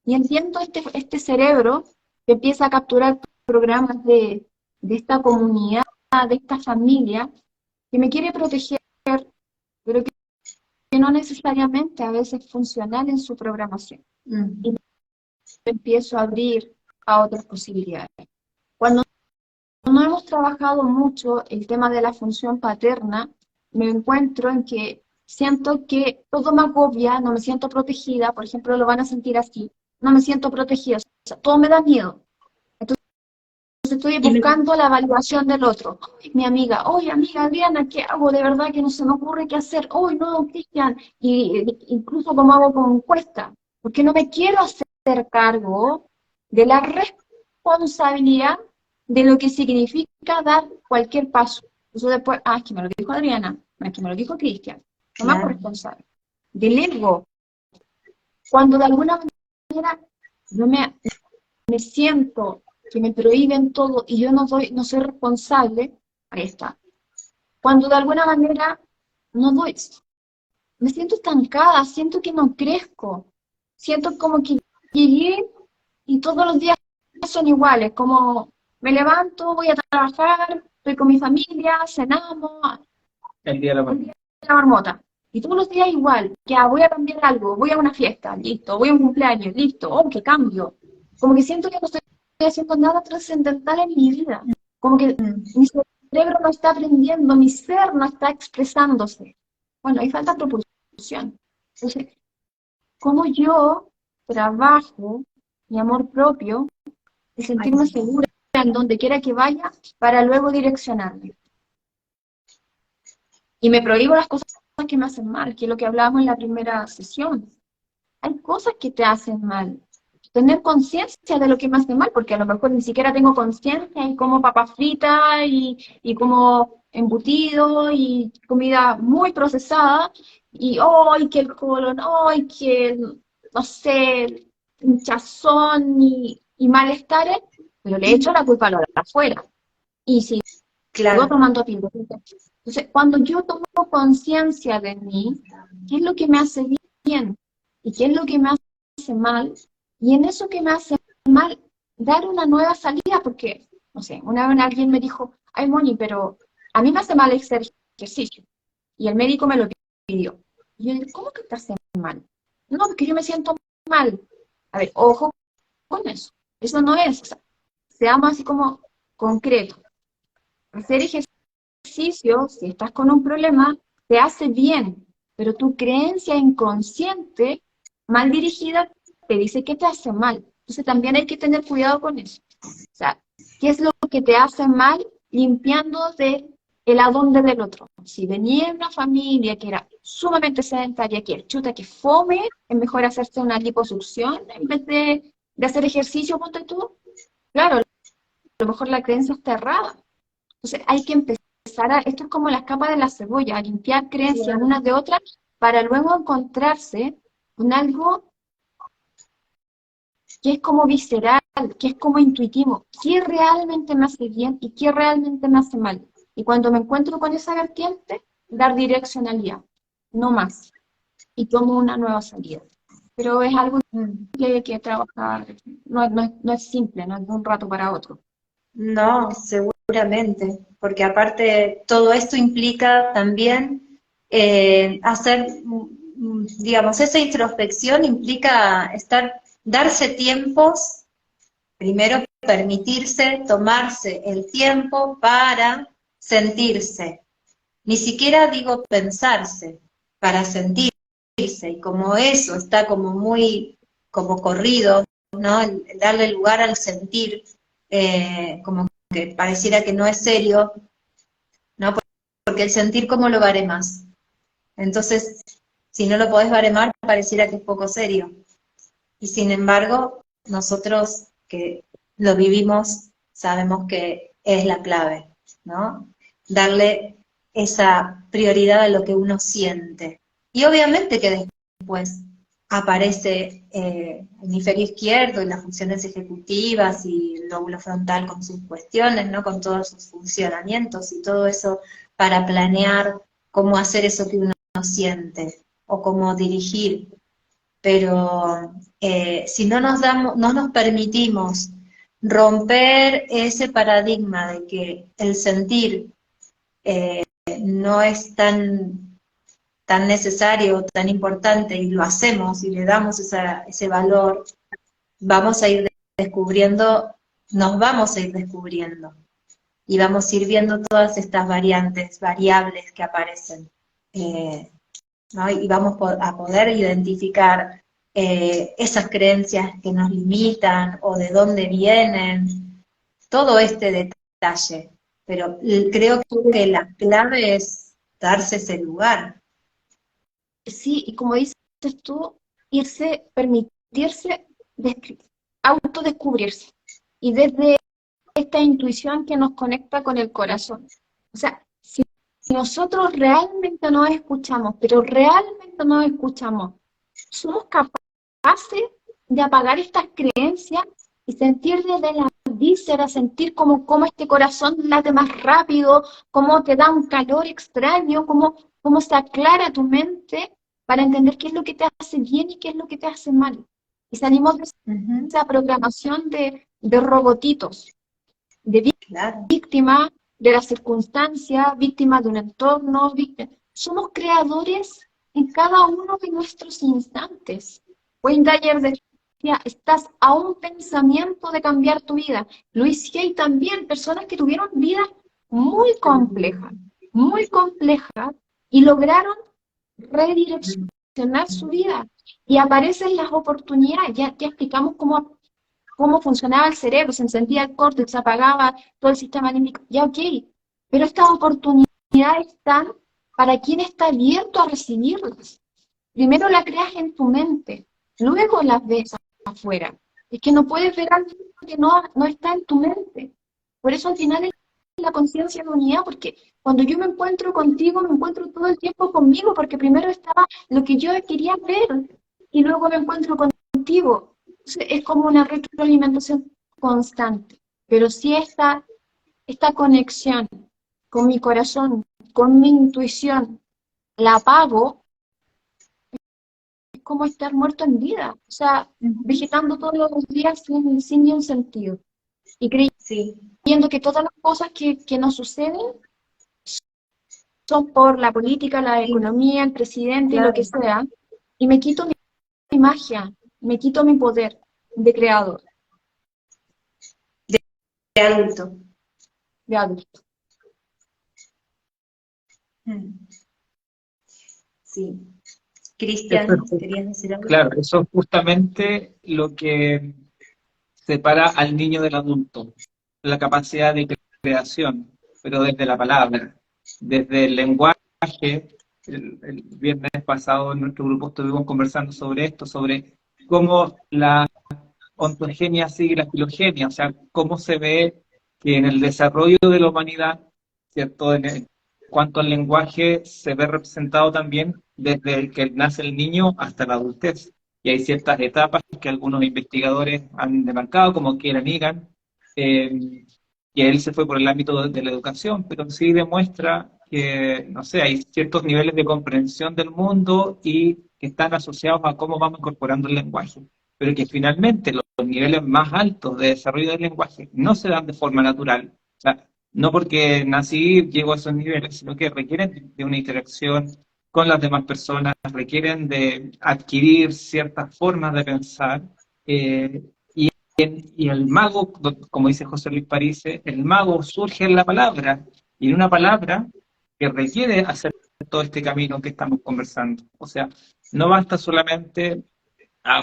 Y entiendo este cerebro que empieza a capturar programas de esta comunidad, de esta familia, que me quiere proteger, pero que no necesariamente a veces es funcional en su programación. Y me empiezo a abrir a otras posibilidades. Cuando no hemos trabajado mucho el tema de la función paterna, me encuentro en que siento que todo me agobia, no me siento protegida, por ejemplo, lo van a sentir así, no me siento protegida, o sea, todo me da miedo. Entonces estoy buscando la validación del otro. Mi amiga, oye amiga Adriana, ¿qué hago? De verdad que no se me ocurre qué hacer. Oye, no, Cristian, y incluso como hago con encuesta, porque no me quiero hacer cargo de la responsabilidad de lo que significa dar cualquier paso. Eso después, es que me lo dijo Adriana, es que me lo dijo Cristian, no me hago responsable. Del ego, cuando de alguna manera yo me siento que me prohíben todo y yo no soy responsable, ahí está. Cuando de alguna manera me siento estancada, siento que no crezco, siento como que llegué y todos los días son iguales, como me levanto, voy a trabajar, estoy con mi familia, cenamos, El día de la un muerte. día la marmota. Y todos los días igual, ya voy a cambiar algo, voy a una fiesta, listo, voy a un cumpleaños, listo, oh, qué cambio. Como que siento que no estoy haciendo nada trascendental en mi vida. Como que mi cerebro no está aprendiendo, mi ser no está expresándose. Bueno, ahí falta propulsión. Entonces, ¿cómo yo trabajo mi amor propio de sentirme segura en donde quiera que vaya para luego direccionarme? Y me prohíbo las cosas que me hacen mal, que es lo que hablábamos en la primera sesión. Hay cosas que te hacen mal. Tener conciencia de lo que me hace mal, porque a lo mejor ni siquiera tengo conciencia y como papas fritas y como embutido y comida muy procesada y hoy que el colon, hoy que no sé, hinchazón y malestares, pero le echo la culpa a lo de afuera. Y si sigo Claro, tomando píldoras. Entonces, cuando yo tomo conciencia de mí, ¿qué es lo que me hace bien? ¿Y qué es lo que me hace mal? Y en eso que me hace mal, dar una nueva salida, porque, no sé, una vez alguien me dijo, ay, Moni, pero a mí me hace mal hacer ejercicio. Y el médico me lo pidió. Y yo digo, ¿cómo que te hace mal? No, porque yo me siento mal. A ver, ojo con eso. Eso no es, o sea, seamos así como concretos. Hacer ejercicio, si estás con un problema, te hace bien, pero tu creencia inconsciente, mal dirigida, te dice que te hace mal. Entonces también hay que tener cuidado con eso. O sea, ¿qué es lo que te hace mal? Limpiando de el adonde del otro. Si venía en una familia que era sumamente sedentaria, que chuta, que fome, es mejor hacerse una liposucción en vez de hacer ejercicio, ponte tú. Claro, a lo mejor la creencia está errada. Entonces hay que empezar esto es como las capas de la cebolla, a limpiar creencias unas de otras para luego encontrarse con algo que es como visceral, que es como intuitivo, qué realmente me hace bien y qué realmente me hace mal. Y cuando me encuentro con esa vertiente, dar direccionalidad, no más. Y tomo una nueva salida. Pero es algo que hay que trabajar, no es simple, no es de un rato para otro. no, seguramente, porque aparte todo esto implica también hacer, digamos, esa introspección implica darse tiempos, primero permitirse, tomarse el tiempo para sentirse. Ni siquiera digo pensarse, para sentirse. Y como eso está como muy, como corrido, ¿no? El darle lugar al sentir, como que pareciera que no es serio, ¿no? Porque el sentir, ¿cómo lo baremas? Entonces, si no lo podés baremar, pareciera que es poco serio. Y sin embargo, nosotros que lo vivimos, sabemos que es la clave, ¿no? Darle esa prioridad a lo que uno siente. Y obviamente que después aparece el hemisferio izquierdo y las funciones ejecutivas y el lóbulo frontal con sus cuestiones, ¿no? Con todos sus funcionamientos y todo eso para planear cómo hacer eso que uno siente o cómo dirigir. Pero si no nos damos, no nos permitimos romper ese paradigma de que el sentir no es tan necesario, tan importante, y lo hacemos y le damos ese valor, vamos a ir descubriendo, nos vamos a ir descubriendo, y vamos a ir viendo todas estas variables que aparecen, ¿no? Y vamos a poder identificar esas creencias que nos limitan, o de dónde vienen, todo este detalle, pero creo que la clave es darse ese lugar. Sí, y como dices tú, permitirse autodescubrirse. Y desde esta intuición que nos conecta con el corazón. O sea, si nosotros realmente nos escuchamos, pero realmente nos escuchamos, somos capaces de apagar estas creencias y sentir desde la víscera, sentir cómo este corazón late más rápido, cómo te da un calor extraño, cómo se aclara tu mente para entender qué es lo que te hace bien y qué es lo que te hace mal. y salimos de Ujú, esa programación de robotitos, de claro. víctima de las circunstancias, víctima de un entorno, somos creadores en cada uno de nuestros instantes. Wayne Dyer decía, estás a un pensamiento de cambiar tu vida. Luis Hay también, personas que tuvieron vidas muy complejas, y lograron redireccionar su vida. Y aparecen las oportunidades, ya explicamos cómo funcionaba el cerebro, se encendía el córtex, se apagaba todo el sistema límbico, ya ok, pero estas oportunidades están para quien está abierto a recibirlas. Primero la creas en tu mente, luego las ves afuera. Es que no puedes ver algo que no está en tu mente. Por eso al final es la conciencia de unidad, porque cuando yo me encuentro contigo, me encuentro todo el tiempo conmigo, porque primero estaba lo que yo quería ver, y luego me encuentro contigo. Entonces, es como una retroalimentación constante, pero sí esta conexión con mi corazón, con mi intuición, la apago, es como estar muerto en vida, o sea, Ujú. vegetando todos los días sin ni un sentido, y Sí, creyendo que todas las cosas que nos suceden son por la política, la sí, economía, el presidente y lo que claro. sea, y me quito mi magia, me quito mi poder de creador, De adulto. de adulto. Mm, sí. Eso es Cristian, ¿querías decir algo? claro, eso es justamente lo que separa al niño del adulto, la capacidad de creación, pero desde la palabra, desde el lenguaje. El viernes pasado en nuestro grupo estuvimos conversando sobre esto, sobre cómo la ontogenia sigue la filogenia, o sea, cómo se ve que en el desarrollo de la humanidad, ¿cierto? En cuanto al lenguaje, se ve representado también desde el que nace el niño hasta la adultez. Y hay ciertas etapas que algunos investigadores han demarcado, como Kieran Egan, que él se fue por el ámbito de la educación, pero sí demuestra que, no sé, hay ciertos niveles de comprensión del mundo y que están asociados a cómo vamos incorporando el lenguaje, pero que finalmente los niveles más altos de desarrollo del lenguaje no se dan de forma natural. O sea, no porque nací llego a esos niveles, sino que requieren de una interacción con las demás personas, requieren de adquirir ciertas formas de pensar. Y, y el mago, como dice José Luis Parise, el mago surge en la palabra, y en una palabra que requiere hacer todo este camino que estamos conversando. O sea, no basta solamente,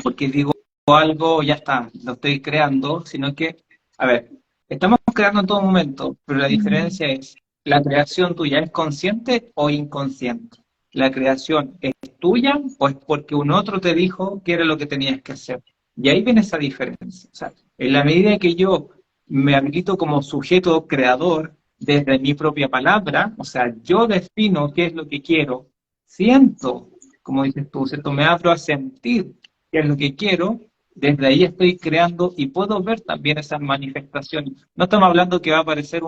porque digo algo, ya está, lo estoy creando, sino que, a ver, estamos creando en todo momento, pero la diferencia es, ¿la creación tuya es consciente o inconsciente? ¿La creación es tuya o es porque un otro te dijo que era lo que tenías que hacer? Y ahí viene esa diferencia. O sea, en la medida que yo me habilito como sujeto creador desde mi propia palabra, o sea, yo defino qué es lo que quiero, siento, como dices tú, ¿cierto? Me abro a sentir qué es lo que quiero, desde ahí estoy creando y puedo ver también esas manifestaciones. No estamos hablando que va a aparecer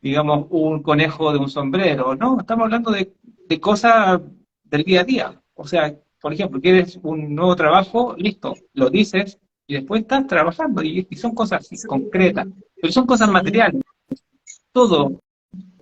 digamos, un conejo de un sombrero, no, estamos hablando de cosas del día a día. O sea, por ejemplo, quieres un nuevo trabajo, listo, lo dices y después estás trabajando y son cosas así, concretas, pero son cosas Sí. materiales. Todo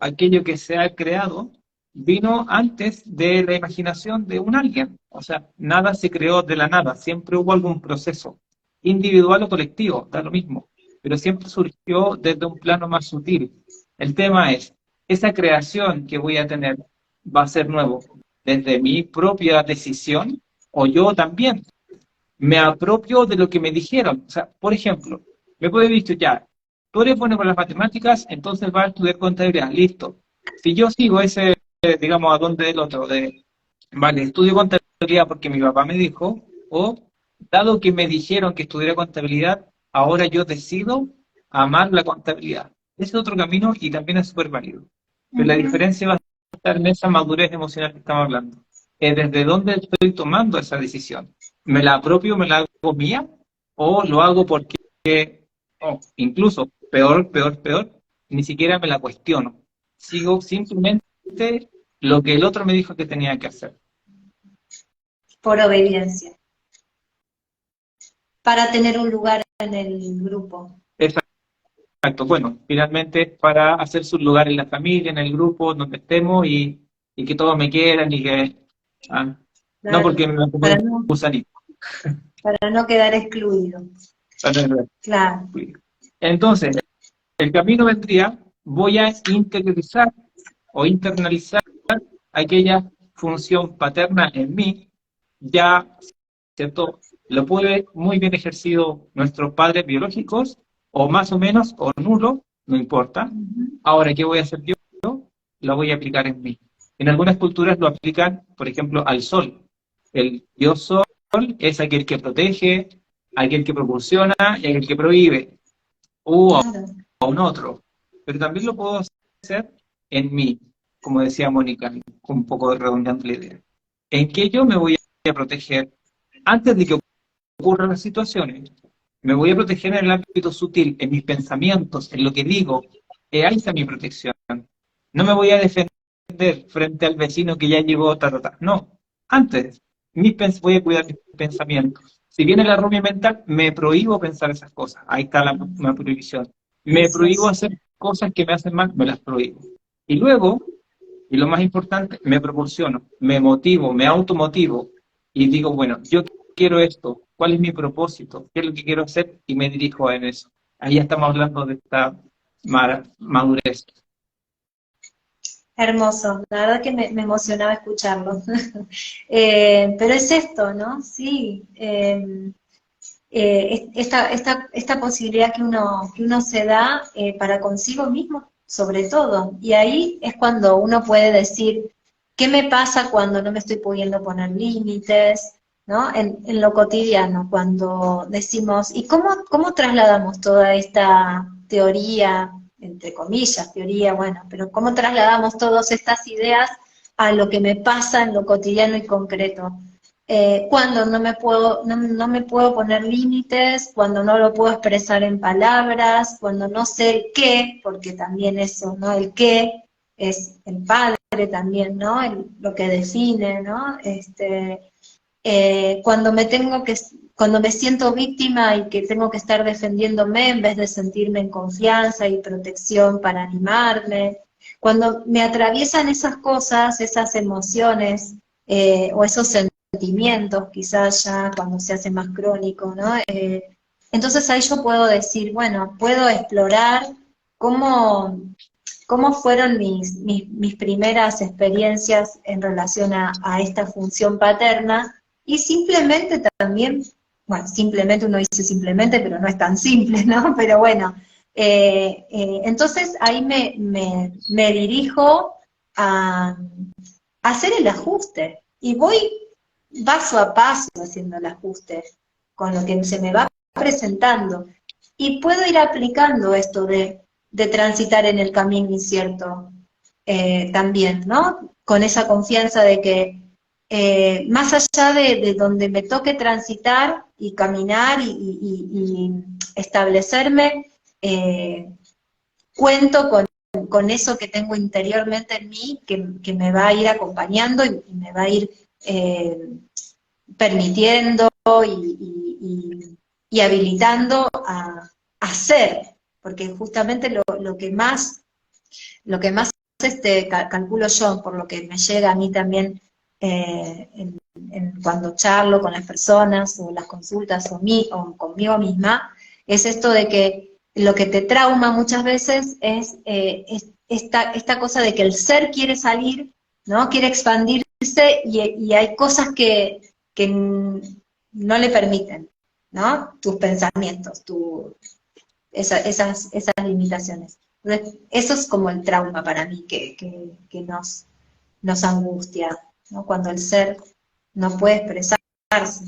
aquello que se ha creado vino antes de la imaginación de un alguien. O sea, nada se creó de la nada, siempre hubo algún proceso, individual o colectivo, da lo mismo, pero siempre surgió desde un plano más sutil. El tema es, esa creación que voy a tener va a ser nuevo desde mi propia decisión o yo también me apropio de lo que me dijeron. O sea, por ejemplo, me puede haber dicho ya, tú eres bueno con las matemáticas, entonces vas a estudiar contabilidad, listo. Si yo sigo ese, digamos, a donde el otro, vale, estudio contabilidad porque mi papá me dijo, o dado que me dijeron que estudiara contabilidad, ahora yo decido amar la contabilidad. Ese es otro camino y también es súper válido. Pero la Ujú. diferencia va a estar en esa madurez emocional que estamos hablando. Es desde dónde estoy tomando esa decisión. ¿Me la apropio, me la hago mía? ¿O lo hago porque, incluso peor, ni siquiera me la cuestiono? Sigo simplemente lo que el otro me dijo que tenía que hacer. Por obediencia. para tener un lugar en el grupo. Exacto, bueno, finalmente para hacer su lugar en la familia, en el grupo, donde estemos y que todos me quieran y que... ah, no Claro, porque me pongo para un no, gusanito. para no quedar excluido. Claro. Entonces, el camino vendría, voy a interiorizar o internalizar aquella función paterna en mí, ya, ¿cierto? Lo puede muy bien ejercido nuestros padres biológicos, o más o menos, o nulo, no importa. Ujú. Ahora, ¿qué voy a hacer yo? Lo voy a aplicar en mí. En algunas culturas lo aplican, por ejemplo, al sol. El dios sol es aquel que protege, aquel que proporciona y aquel que prohíbe. Claro. A un otro, pero también lo puedo hacer en mí, como decía Mónica, un poco redondeando la idea. ¿En qué yo me voy a proteger antes de que ocurran las situaciones? Me voy a proteger en el ámbito sutil, en mis pensamientos, en lo que digo. Ahí está mi protección. No me voy a defender frente al vecino que ya llegó, No, antes, voy a cuidar mis pensamientos. Si viene la rumia mental, me prohíbo pensar esas cosas. Ahí está la prohibición. Me prohíbo Precioso. hacer cosas que me hacen mal, me las prohíbo. Y luego, y lo más importante, me proporciono, me motivo, me automotivo y digo, bueno, yo quiero esto, ¿cuál es mi propósito? ¿Qué es lo que quiero hacer? Y me dirijo en eso. Ahí ya estamos hablando de esta madurez. Hermoso, la verdad que me emocionaba escucharlo. Pero es esto, ¿no? Sí, esta posibilidad que uno se da para consigo mismo, sobre todo. Y ahí es cuando uno puede decir, ¿qué me pasa cuando no me estoy pudiendo poner límites? ¿No? En lo cotidiano, cuando decimos, ¿y cómo trasladamos toda esta teoría, entre comillas, teoría, bueno, pero cómo trasladamos todas estas ideas a lo que me pasa en lo cotidiano y concreto? Cuando no me puedo poner límites, cuando no lo puedo expresar en palabras, cuando no sé el qué, porque también eso, ¿no? El qué es el padre también, ¿no? Lo que define, ¿no? Cuando me siento víctima y que tengo que estar defendiéndome en vez de sentirme en confianza y protección para animarme, cuando me atraviesan esas cosas, esas emociones, o esos sentimientos, quizás ya cuando se hace más crónico, ¿no? Entonces ahí yo puedo decir, bueno, puedo explorar cómo, cómo fueron mis primeras experiencias en relación a esta función paterna y simplemente también, bueno, simplemente uno dice simplemente, pero no es tan simple, ¿no? Pero bueno, entonces ahí me dirijo a hacer el ajuste y voy paso a paso haciendo el ajuste con lo que se me va presentando. Y puedo ir aplicando esto de transitar en el camino incierto también, ¿no? Con esa confianza de que más allá de donde me toque transitar y caminar y establecerme, cuento con eso que tengo interiormente en mí, que me va a ir acompañando y me va a ir permitiendo y habilitando a hacer, porque justamente lo que más calculo yo, por lo que me llega a mí también cuando charlo con las personas o las consultas o conmigo misma, es esto de que lo que te trauma muchas veces es esta cosa de que el ser quiere salir, ¿no? Quiere expandirse y hay cosas que no le permiten, ¿no? Tus pensamientos, esas limitaciones. Entonces, eso es como el trauma para mí que nos angustia, ¿no? Cuando el ser no puede expresarse.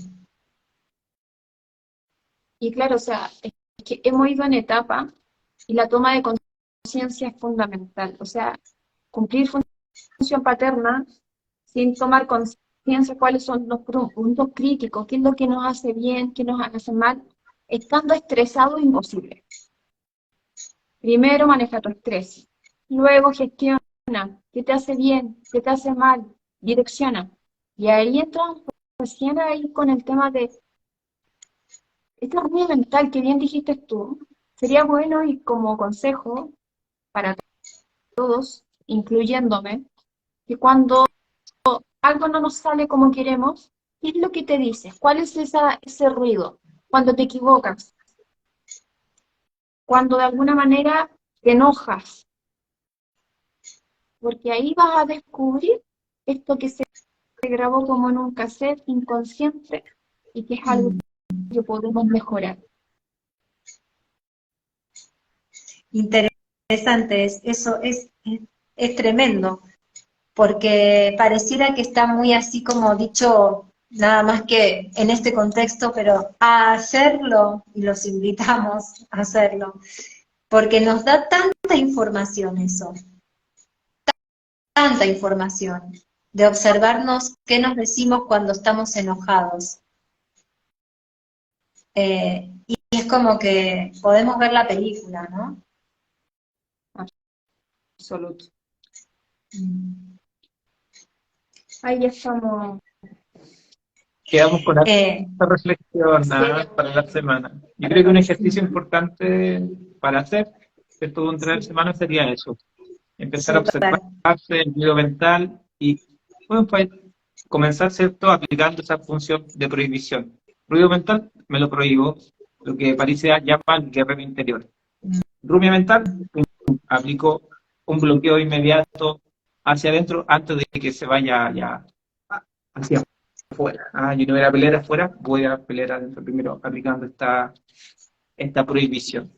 Y claro, o sea, es que hemos ido en etapa y la toma de conciencia es fundamental. O sea, cumplir función paterna sin tomar conciencia cuáles son los puntos críticos, qué es lo que nos hace bien, qué nos hace mal, estando estresado es imposible. Primero maneja tu estrés, luego gestiona qué te hace bien, qué te hace mal, direcciona. Y ahí entramos recién ahí con el tema de este ruido mental que bien dijiste tú, sería bueno y como consejo para todos, incluyéndome, que cuando algo no nos sale como queremos, ¿qué es lo que te dices? ¿Cuál es ese ruido? Cuando te equivocas, cuando de alguna manera te enojas, porque ahí vas a descubrir esto que se grabó como en un cassette inconsciente y que es algo que podemos mejorar. Interesante, es tremendo, porque pareciera que está muy así como dicho, nada más que en este contexto, pero a hacerlo, y los invitamos a hacerlo, porque nos da tanta información eso, tanta información, de observarnos qué nos decimos cuando estamos enojados. Y es como que podemos ver la película, ¿no? Absoluto. Ahí estamos. Quedamos con Eh, esta reflexión para la semana. Yo creo que un ejercicio importante para hacer esto durante la semana sería eso. Empezar a Súper. observarse el ruido mental y bueno, pues, comenzar, ¿cierto?, aplicando esa función de prohibición. Ruido mental, me lo prohíbo, lo que parece llama el guerrero interior. Rumia mental, aplico un bloqueo inmediato hacia adentro antes de que se vaya ya hacia afuera. Yo no voy a pelear afuera, voy a pelear adentro primero, aplicando esta prohibición.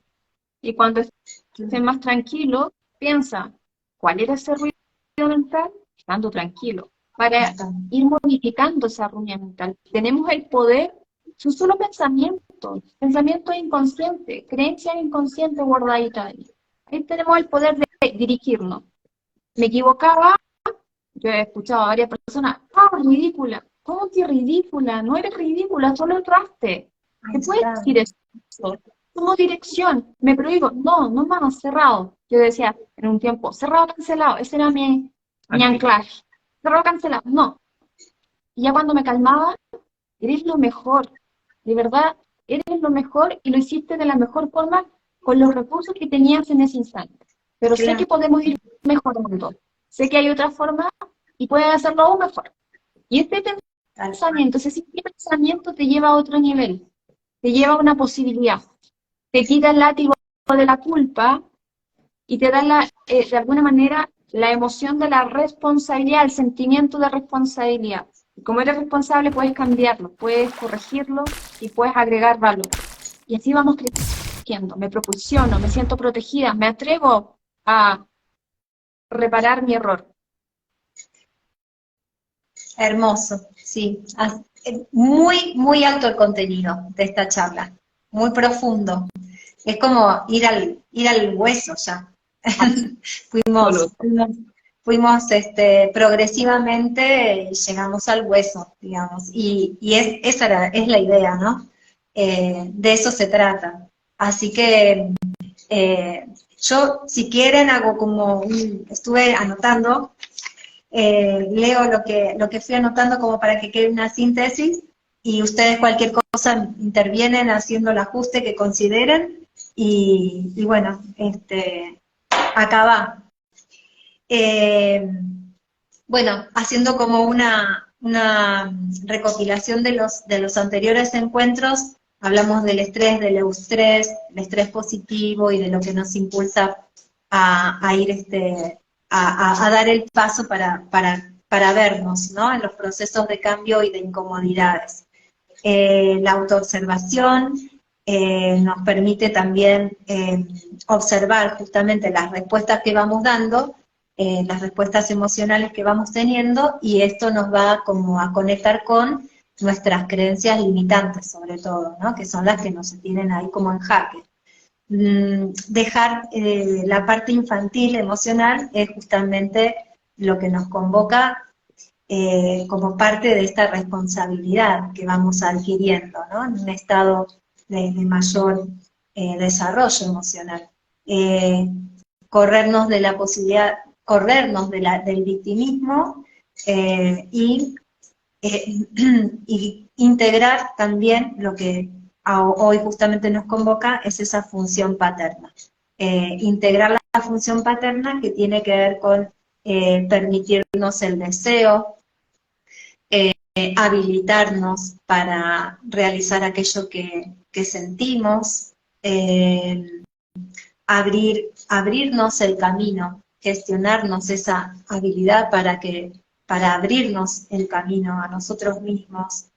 Y cuando estés más tranquilo, piensa, ¿cuál era ese ruido mental? Estando tranquilo, para ir modificando esa ruina mental. Tenemos el poder, son solo pensamientos inconscientes, creencias inconscientes guardaditas ahí. Ahí tenemos el poder de dirigirnos. Me equivocaba, yo he escuchado a varias personas, ridícula. ¿Cómo que ridícula? No eres ridícula, solo erraste. ¿Te puedes decir eso? Como dirección, me prohíbo, no más, cerrado. Yo decía en un tiempo, cerrado, cancelado, ese era mi anclaje. Cerrado, cancelado, no. Y ya cuando me calmaba, eres lo mejor, de verdad, eres lo mejor y lo hiciste de la mejor forma con los recursos que tenías en ese instante. Pero sé que podemos ir mejorando, sé que hay otra forma y puedes hacerlo aún mejor. Y este pensamiento, ese pensamiento te lleva a otro nivel, te lleva a una posibilidad. Te quita el látigo de la culpa y te da de alguna manera la emoción de la responsabilidad, el sentimiento de responsabilidad. Y como eres responsable puedes cambiarlo, puedes corregirlo y puedes agregar valor. Y así vamos creciendo, me propulsiono, me siento protegida, me atrevo a reparar mi error. Hermoso, sí. Muy, muy alto el contenido de esta charla, muy profundo. Es como ir al hueso ya. fuimos progresivamente y llegamos al hueso, digamos. Y esa es la idea, ¿no? De eso se trata. Así que yo, si quieren, hago como estuve anotando, leo lo que fui anotando como para que quede una síntesis y ustedes cualquier cosa intervienen haciendo el ajuste que consideren y bueno, acá va. Bueno, haciendo como una recopilación de los anteriores encuentros, hablamos del estrés, del eustrés, el estrés positivo y de lo que nos impulsa a ir a dar el paso para vernos, ¿no? En los procesos de cambio y de incomodidades. La autoobservación nos permite también observar justamente las respuestas que vamos dando, las respuestas emocionales que vamos teniendo, y esto nos va como a conectar con nuestras creencias limitantes, sobre todo, ¿no? Que son las que nos tienen ahí como en jaque. Dejar la parte infantil, emocional, es justamente lo que nos convoca como parte de esta responsabilidad que vamos adquiriendo, ¿no? En un estado de mayor desarrollo emocional. Corrernos de la posibilidad, corrernos del victimismo y integrar también lo que hoy justamente nos convoca es esa función paterna. Integrar la función paterna que tiene que ver con permitirnos el deseo, habilitarnos para realizar aquello que sentimos, abrirnos el camino, gestionarnos esa habilidad para abrirnos el camino a nosotros mismos,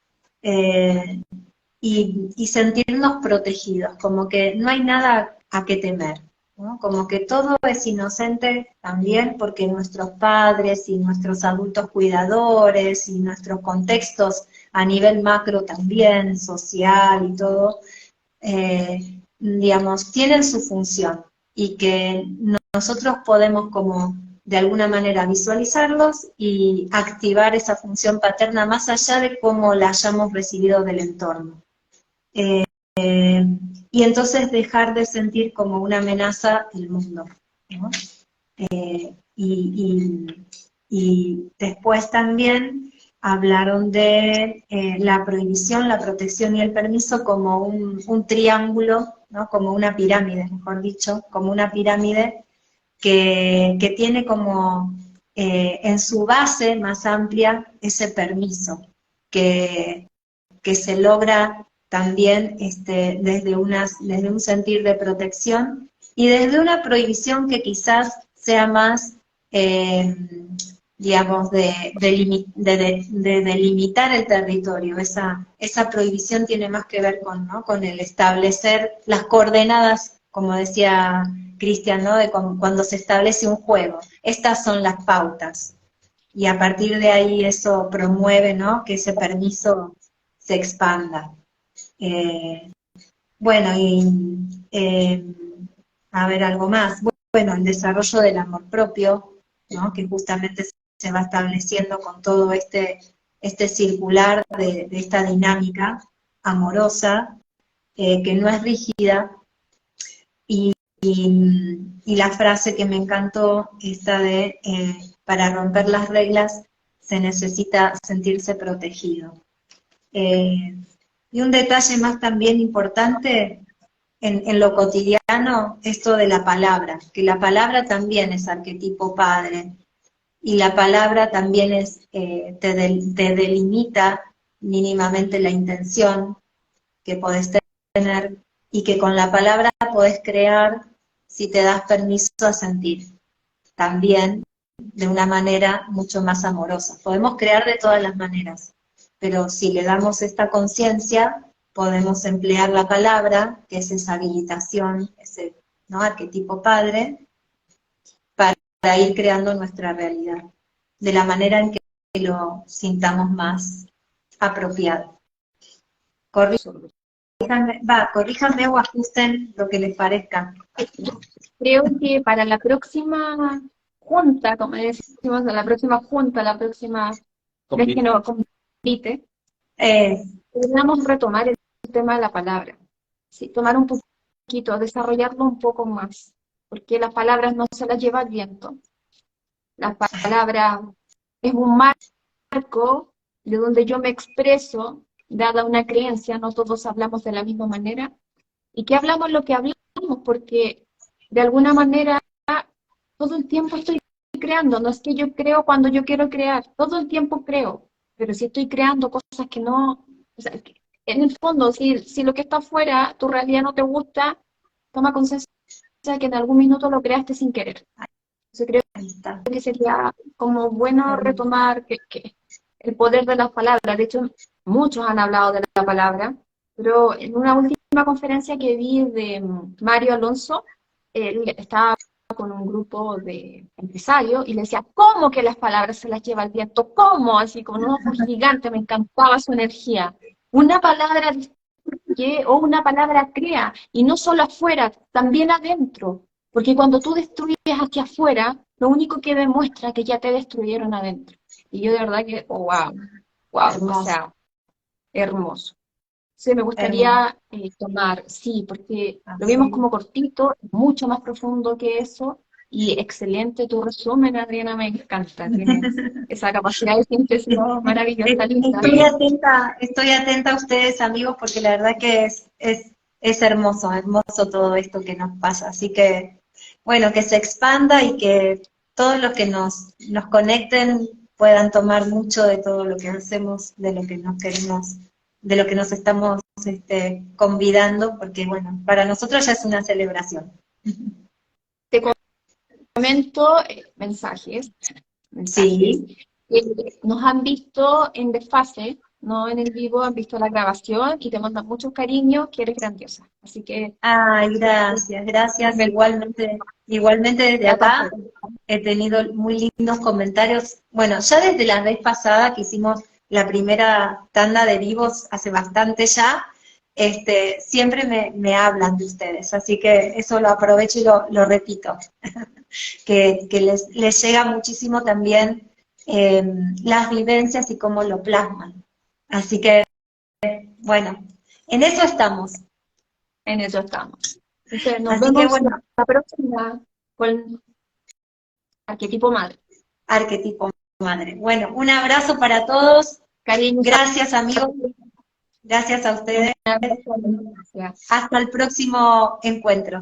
y sentirnos protegidos, como que no hay nada a qué temer, ¿no? Como que todo es inocente también porque nuestros padres y nuestros adultos cuidadores y nuestros contextos a nivel macro también, social y todo, digamos, tienen su función y que nosotros podemos como de alguna manera visualizarlos y activar esa función paterna más allá de cómo la hayamos recibido del entorno. Y entonces dejar de sentir como una amenaza el mundo, ¿no? Y después también hablaron de la prohibición, la protección y el permiso como un triángulo, ¿no? Como una pirámide, mejor dicho, como una pirámide que tiene como en su base más amplia ese permiso, que se logra también desde un sentir de protección y desde una prohibición que quizás sea más, digamos, de delimitar el territorio. Esa prohibición tiene más que ver con, ¿no? Con el establecer las coordenadas, como decía Cristian, ¿no? De cuando se establece un juego. Estas son las pautas. Y a partir de ahí eso promueve, ¿no? Que ese permiso se expanda. Bueno, a ver, algo más. Bueno, el desarrollo del amor propio, ¿no? Que justamente se va estableciendo con todo este circular de esta dinámica amorosa, que no es rígida, y la frase que me encantó, esta de, para romper las reglas se necesita sentirse protegido. Y un detalle más también importante en lo cotidiano, esto de la palabra, que la palabra también es arquetipo padre, y la palabra también te delimita mínimamente la intención que podés tener, y que con la palabra podés crear si te das permiso a sentir, también de una manera mucho más amorosa. Podemos crear de todas las maneras, pero si le damos esta conciencia, podemos emplear la palabra, que es esa habilitación, ese, ¿no? Arquetipo padre, para ir creando nuestra realidad, de la manera en que lo sintamos más apropiado. Corríjanme o ajusten lo que les parezca. Creo que para la próxima junta, como decimos, la próxima junta, la próxima vez que nos compite, podríamos retomar el tema de la palabra. Sí, tomar un poquito, desarrollarlo un poco más, porque las palabras no se las lleva el viento. La palabra es un marco de donde yo me expreso, dada una creencia, no todos hablamos de la misma manera, y que hablamos lo que hablamos, porque de alguna manera todo el tiempo estoy creando, no es que yo creo cuando yo quiero crear, todo el tiempo creo, pero si estoy creando cosas que no, o sea, en el fondo, si lo que está afuera, tu realidad no te gusta, toma conciencia de que en algún minuto lo creaste sin querer. Entonces creo que sería como bueno retomar que el poder de las palabras. De hecho, muchos han hablado de la palabra, pero en una última conferencia que vi de Mario Alonso, él estaba con un grupo de empresarios y le decía, ¿cómo que las palabras se las lleva el viento? ¿Cómo? Así con un ojo gigante, me encantaba su energía. Una palabra destruye o una palabra crea, y no solo afuera, también adentro. Porque cuando tú destruyes hacia afuera, lo único que demuestra que ya te destruyeron adentro. Y yo de verdad que, oh, wow, Hermoso. o sea, hermoso. Sí, me gustaría tomar, sí, porque lo vimos como cortito, mucho más profundo que eso, Y excelente tu resumen, Adriana, me encanta. Tienes esa capacidad de síntesis maravillosa, linda. Estoy atenta a ustedes, amigos, porque la verdad que es hermoso, hermoso todo esto que nos pasa. Así que, bueno, que se expanda y que todos los que nos conecten puedan tomar mucho de todo lo que hacemos, de lo que nos queremos, de lo que nos estamos convidando, porque, bueno, para nosotros ya es una celebración. Te comento mensajes. Sí. Nos han visto en desfase, no en el vivo, han visto la grabación y te mandan muchos cariños, que eres grandiosa. Así que... Ay, gracias. Igualmente desde acá he tenido muy lindos comentarios. Bueno, ya desde la vez pasada que hicimos la primera tanda de vivos, hace bastante ya, siempre me hablan de ustedes, así que eso lo aprovecho y lo repito, que les llega muchísimo también las vivencias y cómo lo plasman. Así que, bueno, en eso estamos. En eso estamos. Entonces, nos Así vemos que, bueno, la próxima con Arquetipo Madre. Arquetipo Madre. Bueno, un abrazo para todos. Cariño. Gracias, amigos. Gracias a ustedes. Gracias. Hasta el próximo encuentro.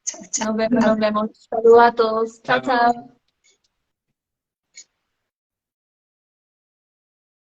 Chao, chao. Nos vemos. Saludos a todos. Chao, chao.